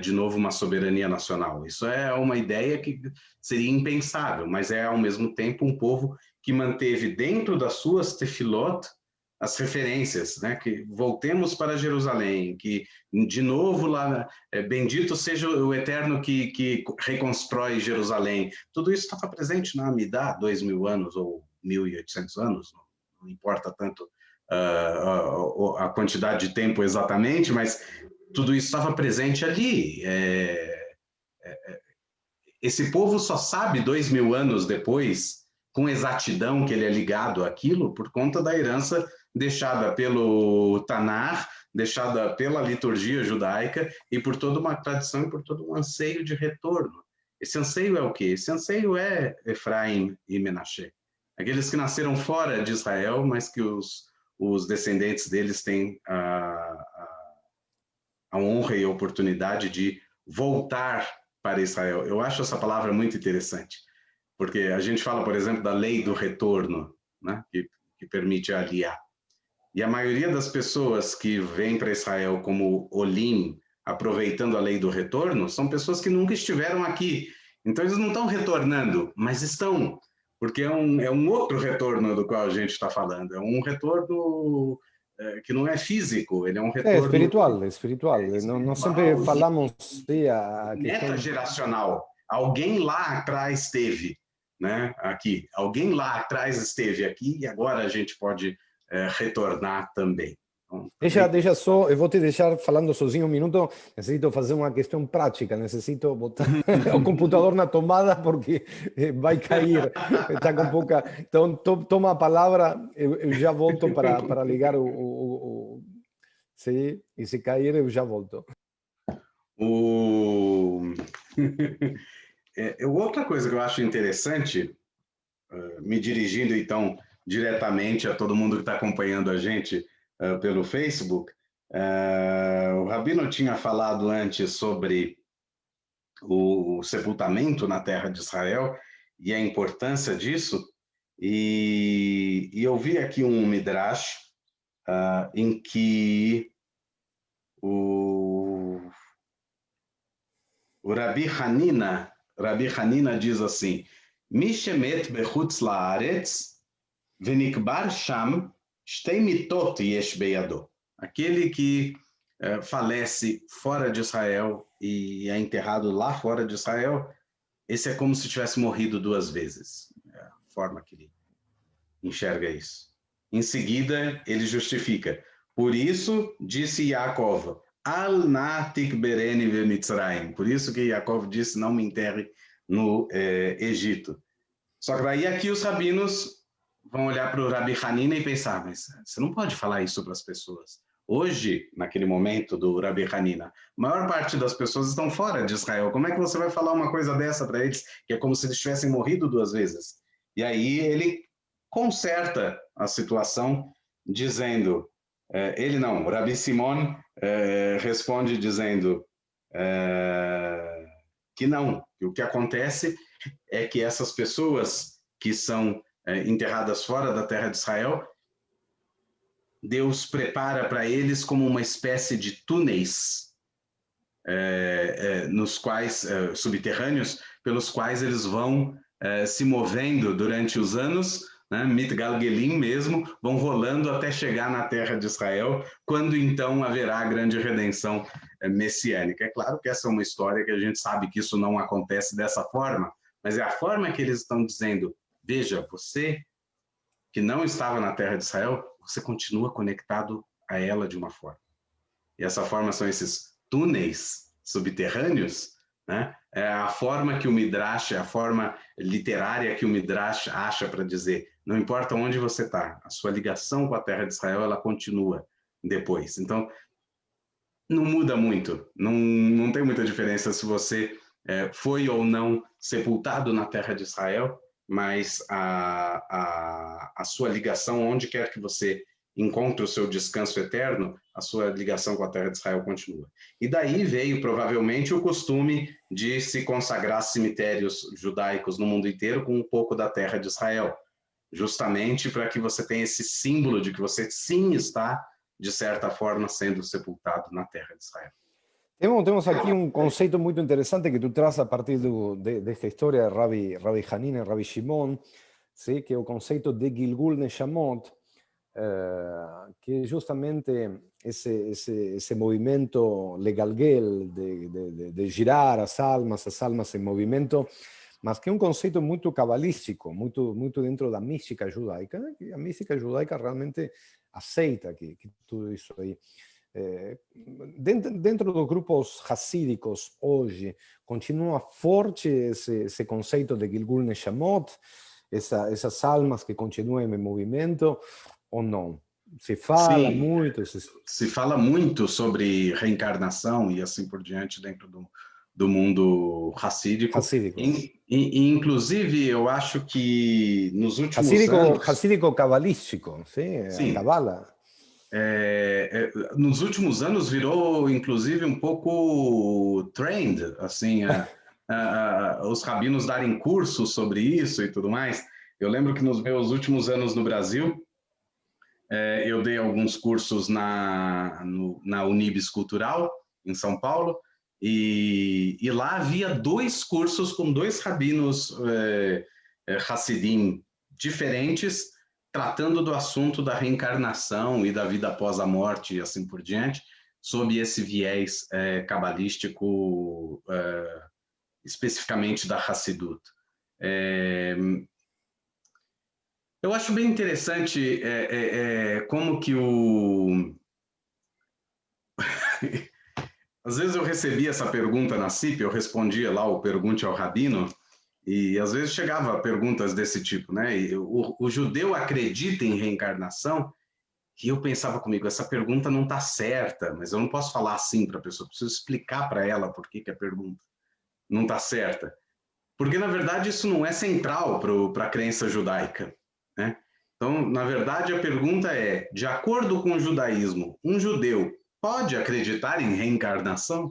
de novo uma soberania nacional? Isso é uma ideia que seria impensável, mas é ao mesmo tempo um povo que manteve dentro das suas tefilot as referências, né? Que voltemos para Jerusalém, que de novo lá, bendito seja o Eterno que reconstrói Jerusalém. Tudo isso estava presente na Amidá, 2000 anos ou 1800 anos, não importa tanto a quantidade de tempo exatamente, mas tudo isso estava presente ali. Esse povo só sabe 2000 anos depois, com exatidão, que ele é ligado àquilo, por conta da herança deixada pelo Tanar, deixada pela liturgia judaica e por toda uma tradição e por todo um anseio de retorno. Esse anseio é o quê? Esse anseio é Efraim e Menashe. Aqueles que nasceram fora de Israel, mas que os descendentes deles têm a honra e a oportunidade de voltar para Israel. Eu acho essa palavra muito interessante, porque a gente fala, por exemplo, da lei do retorno, né, que permite aliar. E a maioria das pessoas que vêm para Israel como Olim, aproveitando a lei do retorno, são pessoas que nunca estiveram aqui. Então, eles não estão retornando, mas estão, porque é um outro retorno do qual a gente está falando. É um retorno que não é físico, ele é um É retorno espiritual, é espiritual. Não sempre espiritual falamos de a questão. metageracional. Alguém lá atrás teve, né, aqui. Alguém lá atrás esteve aqui e agora a gente pode retornar também. Então, Deixa só, eu vou te deixar falando sozinho um minuto. Necessito fazer uma questão prática. Necessito botar o computador na tomada porque vai cair. Está com pouca. Então, toma a palavra. Eu já volto para ligar Sim, e se cair, eu já volto. Outra coisa que eu acho interessante, me dirigindo então diretamente a todo mundo que está acompanhando a gente pelo Facebook, o Rabino tinha falado antes sobre o sepultamento na terra de Israel e a importância disso, e eu vi aqui um midrash em que o Rabi Hanina diz assim, מי שמת בחוץ לארץ ונקבר שם, שתי מיתות יש בידו. Aquele que falece fora de Israel e é enterrado lá fora de Israel, esse é como se tivesse morrido 2 vezes. É a forma que ele enxerga isso. Em seguida, ele justifica. Por isso, disse Yaakov, Al na tikbereni vemitzrayim. Por isso que Yaakov disse, não me enterre no Egito. Só que daí aqui os rabinos vão olhar para o Rabi Hanina e pensar, mas você não pode falar isso para as pessoas. Hoje, naquele momento do Rabi Hanina, a maior parte das pessoas estão fora de Israel. Como é que você vai falar uma coisa dessa para eles, que é como se eles tivessem morrido 2 vezes? E aí ele conserta a situação dizendo, ele não, o Rabi Simon responde dizendo que não, que o que acontece é que essas pessoas que são enterradas fora da terra de Israel, Deus prepara para eles como uma espécie de túneis nos quais, subterrâneos, pelos quais eles vão se movendo durante os anos, né, Mitgalgelim mesmo, vão rolando até chegar na terra de Israel, quando então haverá a grande redenção messiânica. É claro que essa é uma história que a gente sabe que isso não acontece dessa forma, mas é a forma que eles estão dizendo, veja, você que não estava na terra de Israel, você continua conectado a ela de uma forma. E essa forma são esses túneis subterrâneos, né? É a forma que o Midrash, a forma literária que o Midrash acha para dizer, não importa onde você está, a sua ligação com a terra de Israel, ela continua depois. Então, não muda muito, não tem muita diferença se você foi ou não sepultado na terra de Israel, mas a sua ligação, onde quer que você encontre o seu descanso eterno, a sua ligação com a terra de Israel continua. E daí veio, provavelmente, o costume de se consagrar cemitérios judaicos no mundo inteiro com um pouco da terra de Israel, justamente para que você tenha esse símbolo de que você sim está, de certa forma, sendo sepultado na terra de Israel. Temos aqui um conceito muito interessante que tu traz a partir desta história de Rabbi Hanina e Rabbi Shimon, sim, que é o conceito de Gilgul Neshamot, que é justamente esse movimento legalgel de girar as almas em movimento, mas que é um conceito muito cabalístico, muito dentro da mística judaica, né? Que a mística judaica realmente aceita que tudo isso aí. Dentro dos grupos racídicos hoje, continua forte esse conceito de Gilgul Neshamot, essas almas que continuam em movimento, ou não? Se fala muito... Se fala muito sobre reencarnação e assim por diante dentro do mundo racídico. Inclusive, eu acho que nos últimos anos... Racídico cabalístico, sim, a cabala. Nos últimos anos virou, inclusive, um pouco trend, assim, os rabinos darem cursos sobre isso e tudo mais. Eu lembro que nos meus últimos anos no Brasil, eu dei alguns cursos na Unibis Cultural, em São Paulo, e lá havia 2 cursos com 2 rabinos Hassidim diferentes, tratando do assunto da reencarnação e da vida após a morte e assim por diante, sob esse viés cabalístico, especificamente da Hassidut. Eu acho bem interessante como que Às vezes eu recebia essa pergunta na CIP, eu respondia lá o Pergunte ao Rabino, e às vezes chegava perguntas desse tipo, né? E o judeu acredita em reencarnação? E eu pensava comigo, essa pergunta não está certa, mas eu não posso falar assim para a pessoa, preciso explicar para ela por que a pergunta não está certa. Porque, na verdade, isso não é central para a crença judaica, né? Então, na verdade, a pergunta é, de acordo com o judaísmo, um judeu pode acreditar em reencarnação?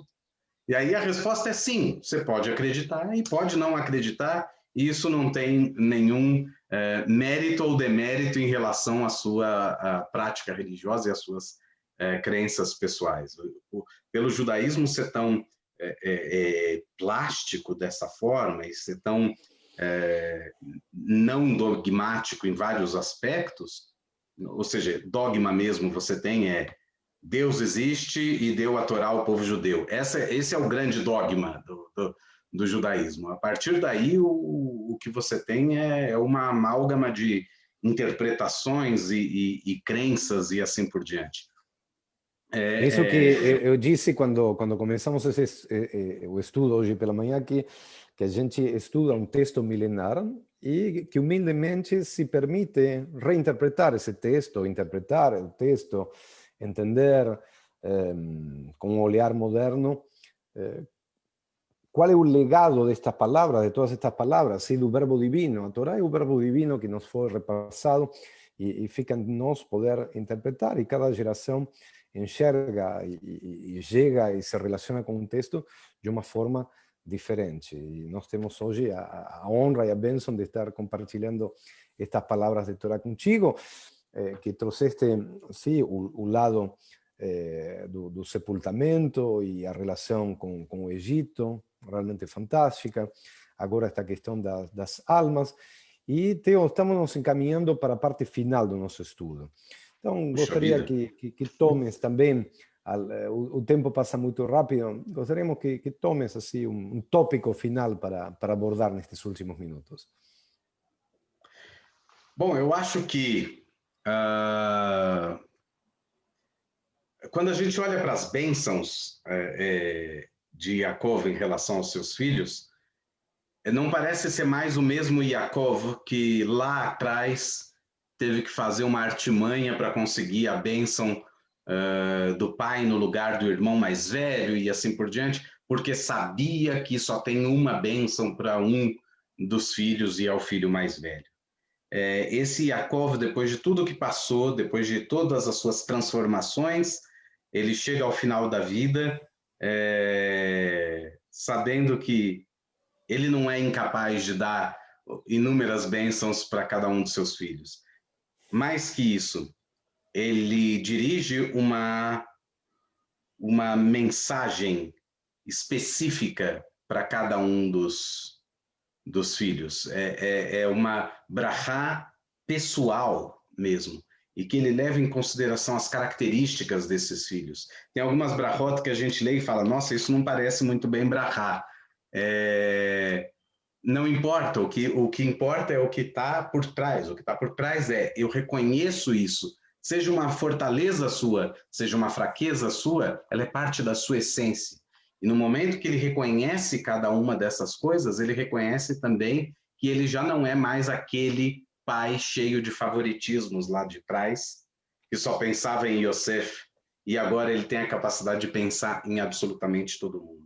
E aí a resposta é sim, você pode acreditar e pode não acreditar, e isso não tem nenhum mérito ou demérito em relação à sua prática religiosa e às suas crenças pessoais. Pelo judaísmo ser tão plástico dessa forma e ser tão não dogmático em vários aspectos, ou seja, dogma mesmo você tem Deus existe e deu a Torá ao povo judeu. Esse é o grande dogma do judaísmo. A partir daí, o que você tem é uma amálgama de interpretações e crenças e assim por diante. Isso que eu disse quando começamos o estudo hoje pela manhã, que a gente estuda um texto milenar e que humildemente se permite reinterpretar esse texto, interpretar o texto, entender com um olhar moderno qual é o legado destas palavras, de todas estas palavras, e do verbo divino. A Torá é o verbo divino que nos foi repassado e fica em nós poder interpretar, e cada geração enxerga e chega e se relaciona com um texto de uma forma diferente. E nós temos hoje a honra e a bênção de estar compartilhando estas palavras de Torá contigo, que trouxeste, sim, o lado do sepultamento e a relação com o Egito, realmente fantástica. Agora esta questão das almas. E, Theo, estamos nos encaminhando para a parte final do nosso estudo. Então, gostaria que tomes também, o tempo passa muito rápido, gostaríamos que tomes assim, um tópico final para abordar nestes últimos minutos. Bom, eu acho que quando a gente olha para as bênçãos de Yaakov em relação aos seus filhos, não parece ser mais o mesmo Yaakov que lá atrás teve que fazer uma artimanha para conseguir a bênção do pai no lugar do irmão mais velho e assim por diante, porque sabia que só tem uma bênção para um dos filhos e é o filho mais velho. Esse Yaakov, depois de tudo que passou, depois de todas as suas transformações, ele chega ao final da vida sabendo que ele não é incapaz de dar inúmeras bênçãos para cada um dos seus filhos. Mais que isso, ele dirige uma mensagem específica para cada um dos filhos. É uma brachá pessoal mesmo, e que ele leva em consideração as características desses filhos. Tem algumas brachot que a gente lê e fala, nossa, isso não parece muito bem brachá. Não importa, o que importa é o que está por trás. O que está por trás eu reconheço isso. Seja uma fortaleza sua, seja uma fraqueza sua, ela é parte da sua essência. E no momento que ele reconhece cada uma dessas coisas, ele reconhece também que ele já não é mais aquele pai cheio de favoritismos lá de trás, que só pensava em Yosef, e agora ele tem a capacidade de pensar em absolutamente todo mundo.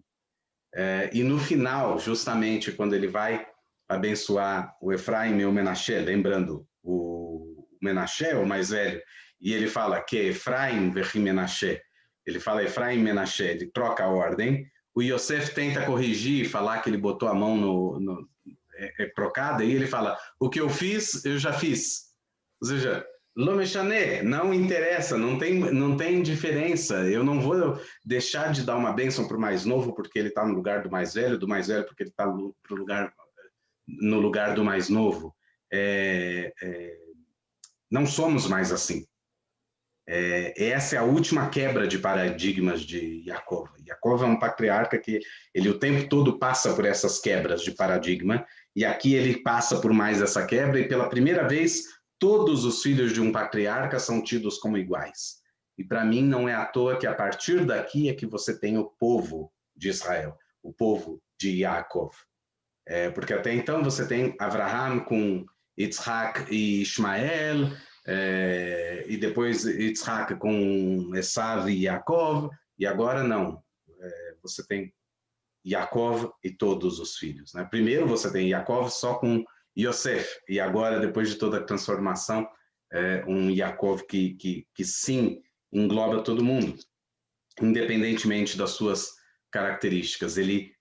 E no final, justamente quando ele vai abençoar o Efraim e o Menashe, lembrando, o Menashe é o mais velho, e ele fala que Efraim verri Menashe, ele fala Efraim e Menashe, ele troca a ordem. O Yosef tenta corrigir e falar que ele botou a mão trocada, e ele fala, o que eu fiz, eu já fiz. Ou seja, Lomechane, não interessa, não tem diferença. Eu não vou deixar de dar uma bênção para o mais novo porque ele está no lugar do mais velho porque ele está no lugar do mais novo. Não somos mais assim. Essa é a última quebra de paradigmas de Yaakov. Yaakov é um patriarca que ele o tempo todo passa por essas quebras de paradigma, e aqui ele passa por mais essa quebra, e pela primeira vez todos os filhos de um patriarca são tidos como iguais. E para mim não é à toa que a partir daqui é que você tem o povo de Israel, o povo de Yaakov. Porque até então você tem Abraham com Yitzhak e Ismael, e depois Yitzhak com Esav e Yaakov, e agora não. Você tem Yaakov e todos os filhos. Né? Primeiro você tem Yaakov só com Yosef, e agora, depois de toda a transformação, um Yaakov que sim engloba todo mundo, independentemente das suas características. Ele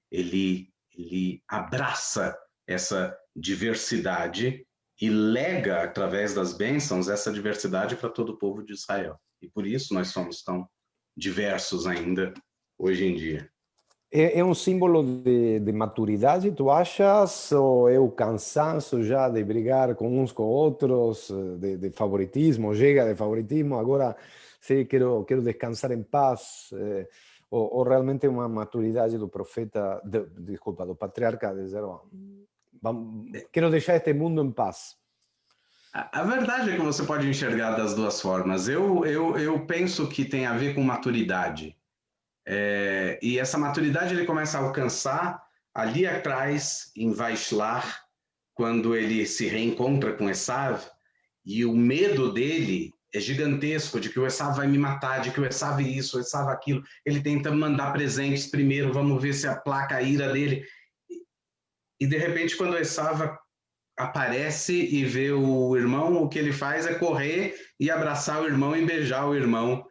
abraça essa diversidade e lega, através das bênçãos, essa diversidade para todo o povo de Israel. E por isso nós somos tão diversos ainda hoje em dia. É um símbolo de maturidade, tu achas? Ou é o cansaço já de brigar com uns com outros, de favoritismo? Chega de favoritismo, agora sim, quero descansar em paz. Ou realmente é uma maturidade do profeta, desculpa, do patriarca, de dizer, ó, quero deixar este mundo em paz. A verdade é que você pode enxergar das duas formas. Eu penso que tem a ver com maturidade. E essa maturidade ele começa a alcançar ali atrás, em Vaishlar, quando ele se reencontra com Esav, e o medo dele é gigantesco, de que o Esav vai me matar, de que o Esav isso, o Esav aquilo. Ele tenta mandar presentes primeiro, vamos ver se aplaca a ira dele. E de repente, quando o Esav aparece e vê o irmão, o que ele faz é correr e abraçar o irmão e beijar o irmão.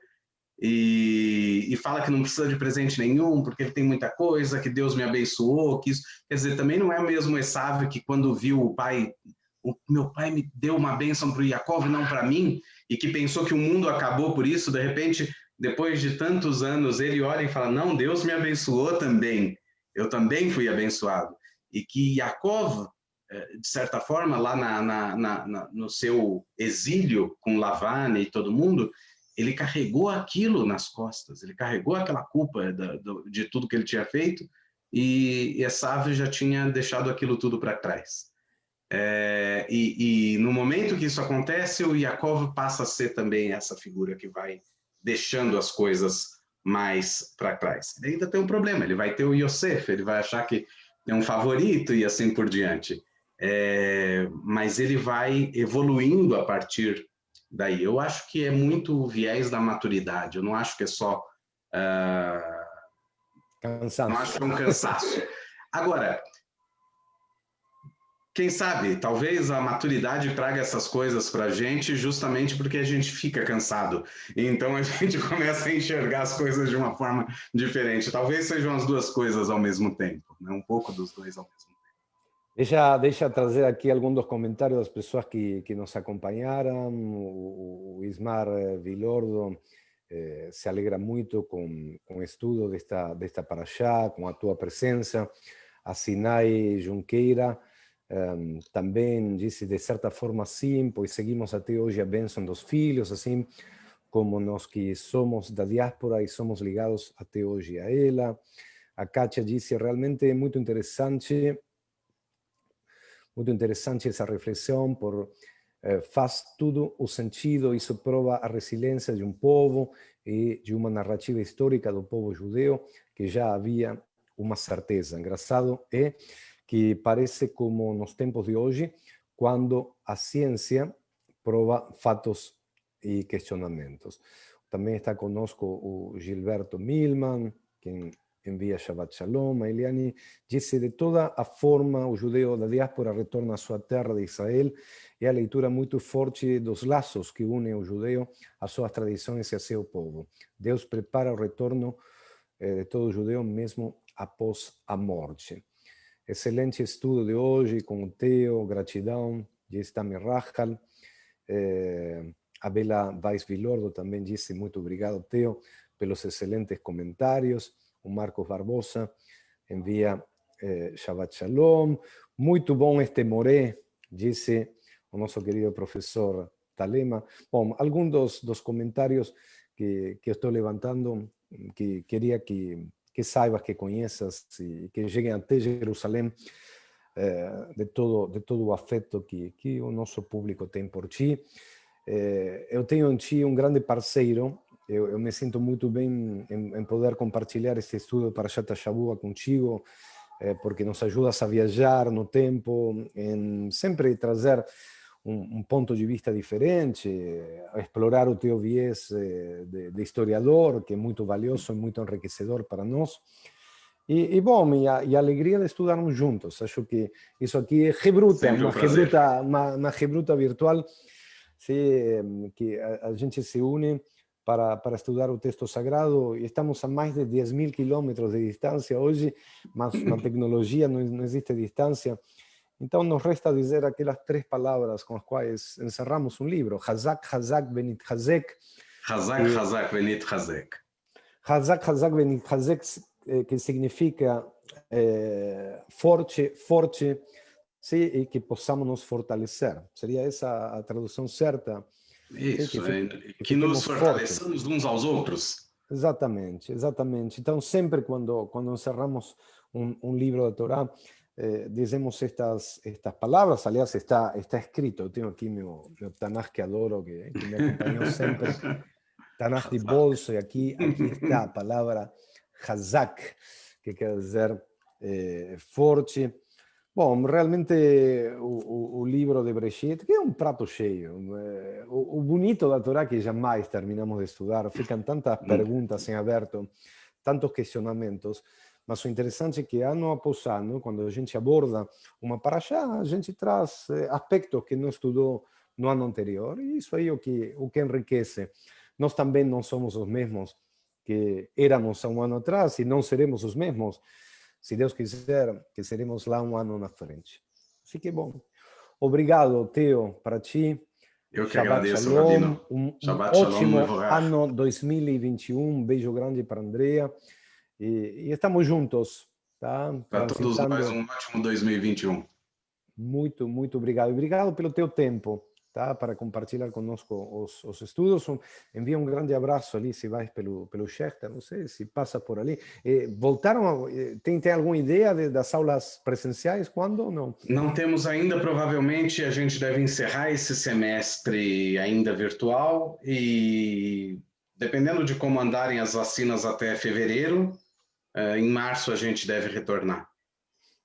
E fala que não precisa de presente nenhum, porque ele tem muita coisa, que Deus me abençoou, que isso... Quer dizer, também não é o mesmo Esav que quando viu o meu pai me deu uma bênção para o Yaakov, não para mim, e que pensou que o mundo acabou por isso, de repente, depois de tantos anos, ele olha e fala, não, Deus me abençoou também, eu também fui abençoado. E que Yaakov, de certa forma, lá no seu exílio com Lavan e todo mundo, ele carregou aquilo nas costas, ele carregou aquela culpa de tudo que ele tinha feito, e Esav já tinha deixado aquilo tudo para trás. E no momento que isso acontece, o Yaakov passa a ser também essa figura que vai deixando as coisas mais para trás. E ainda tem um problema, ele vai ter o Yosef, ele vai achar que é um favorito e assim por diante. Mas ele vai evoluindo a partir daí. Eu acho que é muito o viés da maturidade, eu não acho que é só... Cansaço. Não acho que é um cansaço. Agora, quem sabe, talvez a maturidade traga essas coisas para a gente justamente porque a gente fica cansado. Então a gente começa a enxergar as coisas de uma forma diferente. Talvez sejam as duas coisas ao mesmo tempo, né? Um pouco dos dois ao mesmo tempo. Deixa trazer aqui alguns dos comentários das pessoas que nos acompanharam. O Ismar Vilordo se alegra muito com o estudo desta paraxá, com a tua presença. A Sinai Junqueira também disse, de certa forma, sim, pois seguimos até hoje a bênção dos filhos, assim como nós que somos da diáspora e somos ligados até hoje a ela. A Kátia disse, realmente é muito interessante essa reflexão, faz todo o sentido, isso prova a resiliência de um povo e de uma narrativa histórica do povo judeu que já havia uma certeza. Engraçado é que parece como nos tempos de hoje, quando a ciência prova fatos e questionamentos. Também está conosco o Gilberto Milman, quem envia Shabbat Shalom. A Eliane disse, de toda a forma, o judeu da diáspora retorna à sua terra de Israel, e a leitura muito forte dos laços que unem o judeu às suas tradições e a seu povo. Deus prepara o retorno de todo judeu mesmo após a morte. Excelente estudo de hoje com o Theo, gratidão, diz Tami Rachal. A Bela Weiss Vilordo também disse, muito obrigado, Theo, pelos excelentes comentários. O Marcos Barbosa envia Shabbat Shalom. Muito bom este moré, disse o nosso querido professor Talema. Bom, alguns dos comentários que estou levantando, que queria que saibas, que conheças e que cheguem até Jerusalém, de todo o afeto que o nosso público tem por ti. Eu tenho em ti um grande parceiro. Eu me sinto muito bem em poder compartilhar este estudo para Parashat Shavua contigo, porque nos ajudas a viajar no tempo, em sempre trazer um ponto de vista diferente, explorar o teu viés de historiador, que é muito valioso e muito enriquecedor para nós. Bom, e a alegria de estudarmos juntos. Acho que isso aqui é Hebruta, uma Hebruta virtual, que a gente se une para estudar o texto sagrado, e estamos a mais de 10.000 quilômetros de distância hoje, mas na tecnologia não existe distância. Então nos resta dizer aquelas 3 palavras com as quais encerramos um livro: Hazak, Hazak, Benit Hazek. Hazak, Hazak, Benit Hazek. Hazak, Hazak, Benit Hazek que significa forte, forte, sim, e que possamos nos fortalecer. Seria essa a tradução certa? Sim, Isso, que que nos fiquemos fortes. fortaleçamos uns aos outros. Exatamente, exatamente. Então, sempre quando encerramos livro da Torá, dizemos estas palavras. Aliás, está escrito. Eu tenho aqui meu Tanakh que adoro, que me acompanhou sempre. Tanakh de bolso, e aqui está a palavra Hazak, que quer dizer forte. Bom, realmente o livro de Bereshit, que é um prato cheio. O bonito da Torá é que jamais terminamos de estudar, ficam tantas perguntas em aberto, tantos questionamentos, mas o interessante é que ano após ano, quando a gente aborda uma paraxá, a gente traz aspectos que não estudou no ano anterior, e isso aí é o que enriquece. Nós também não somos os mesmos que éramos há um ano atrás, e não seremos os mesmos, se Deus quiser, que seremos lá um ano na frente. Assim que bom. Obrigado, Theo, para ti. Eu que Shabbat agradeço, Shalom. Rabino. Um Shabbat Shalom, ótimo Mevorach. ano 2021. Um beijo grande para a Andrea. E estamos juntos, tá? Para todos nós, Transitando. um ótimo 2021. Muito, muito obrigado. Obrigado pelo teu tempo, tá? Para compartilhar conosco os estudos. Envia um grande abraço ali, se vai pelo Schechter, não sei se passa por ali. Voltaram, tem alguma ideia das aulas presenciais? Quando ou não? Não temos ainda, provavelmente a gente deve encerrar esse semestre ainda virtual e, dependendo de como andarem as vacinas até fevereiro, em março a gente deve retornar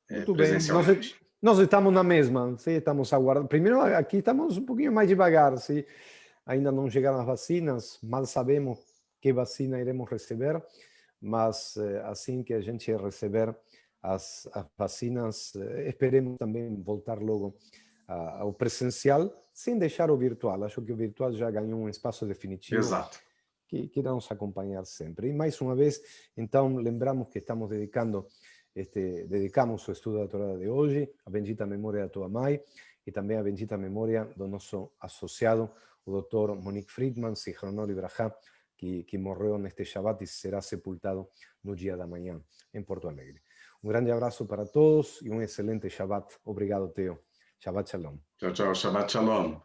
Muito bem. presencialmente. Nós estamos na mesma, sim, estamos aguardando. Primeiro, aqui estamos um pouquinho mais devagar, sim. Ainda não chegaram as vacinas, mal sabemos que vacina iremos receber, mas assim que a gente receber as vacinas, esperemos também voltar logo ao presencial, sem deixar o virtual. Acho que o virtual já ganhou um espaço definitivo Exato. que irá nos acompanhar sempre. E mais uma vez, então, lembramos que estamos dedicamos o estudo da Torá de hoje à bendita memória da tua mãe e também à bendita memória do nosso associado, o Dr. Monique Friedman, Zichrono Libraha, que morreu neste Shabbat e será sepultado no dia da manhã, em Porto Alegre. Um grande abraço para todos e um excelente Shabbat. Obrigado, Theo. Shabbat Shalom. Tchau, tchau. Shabbat Shalom.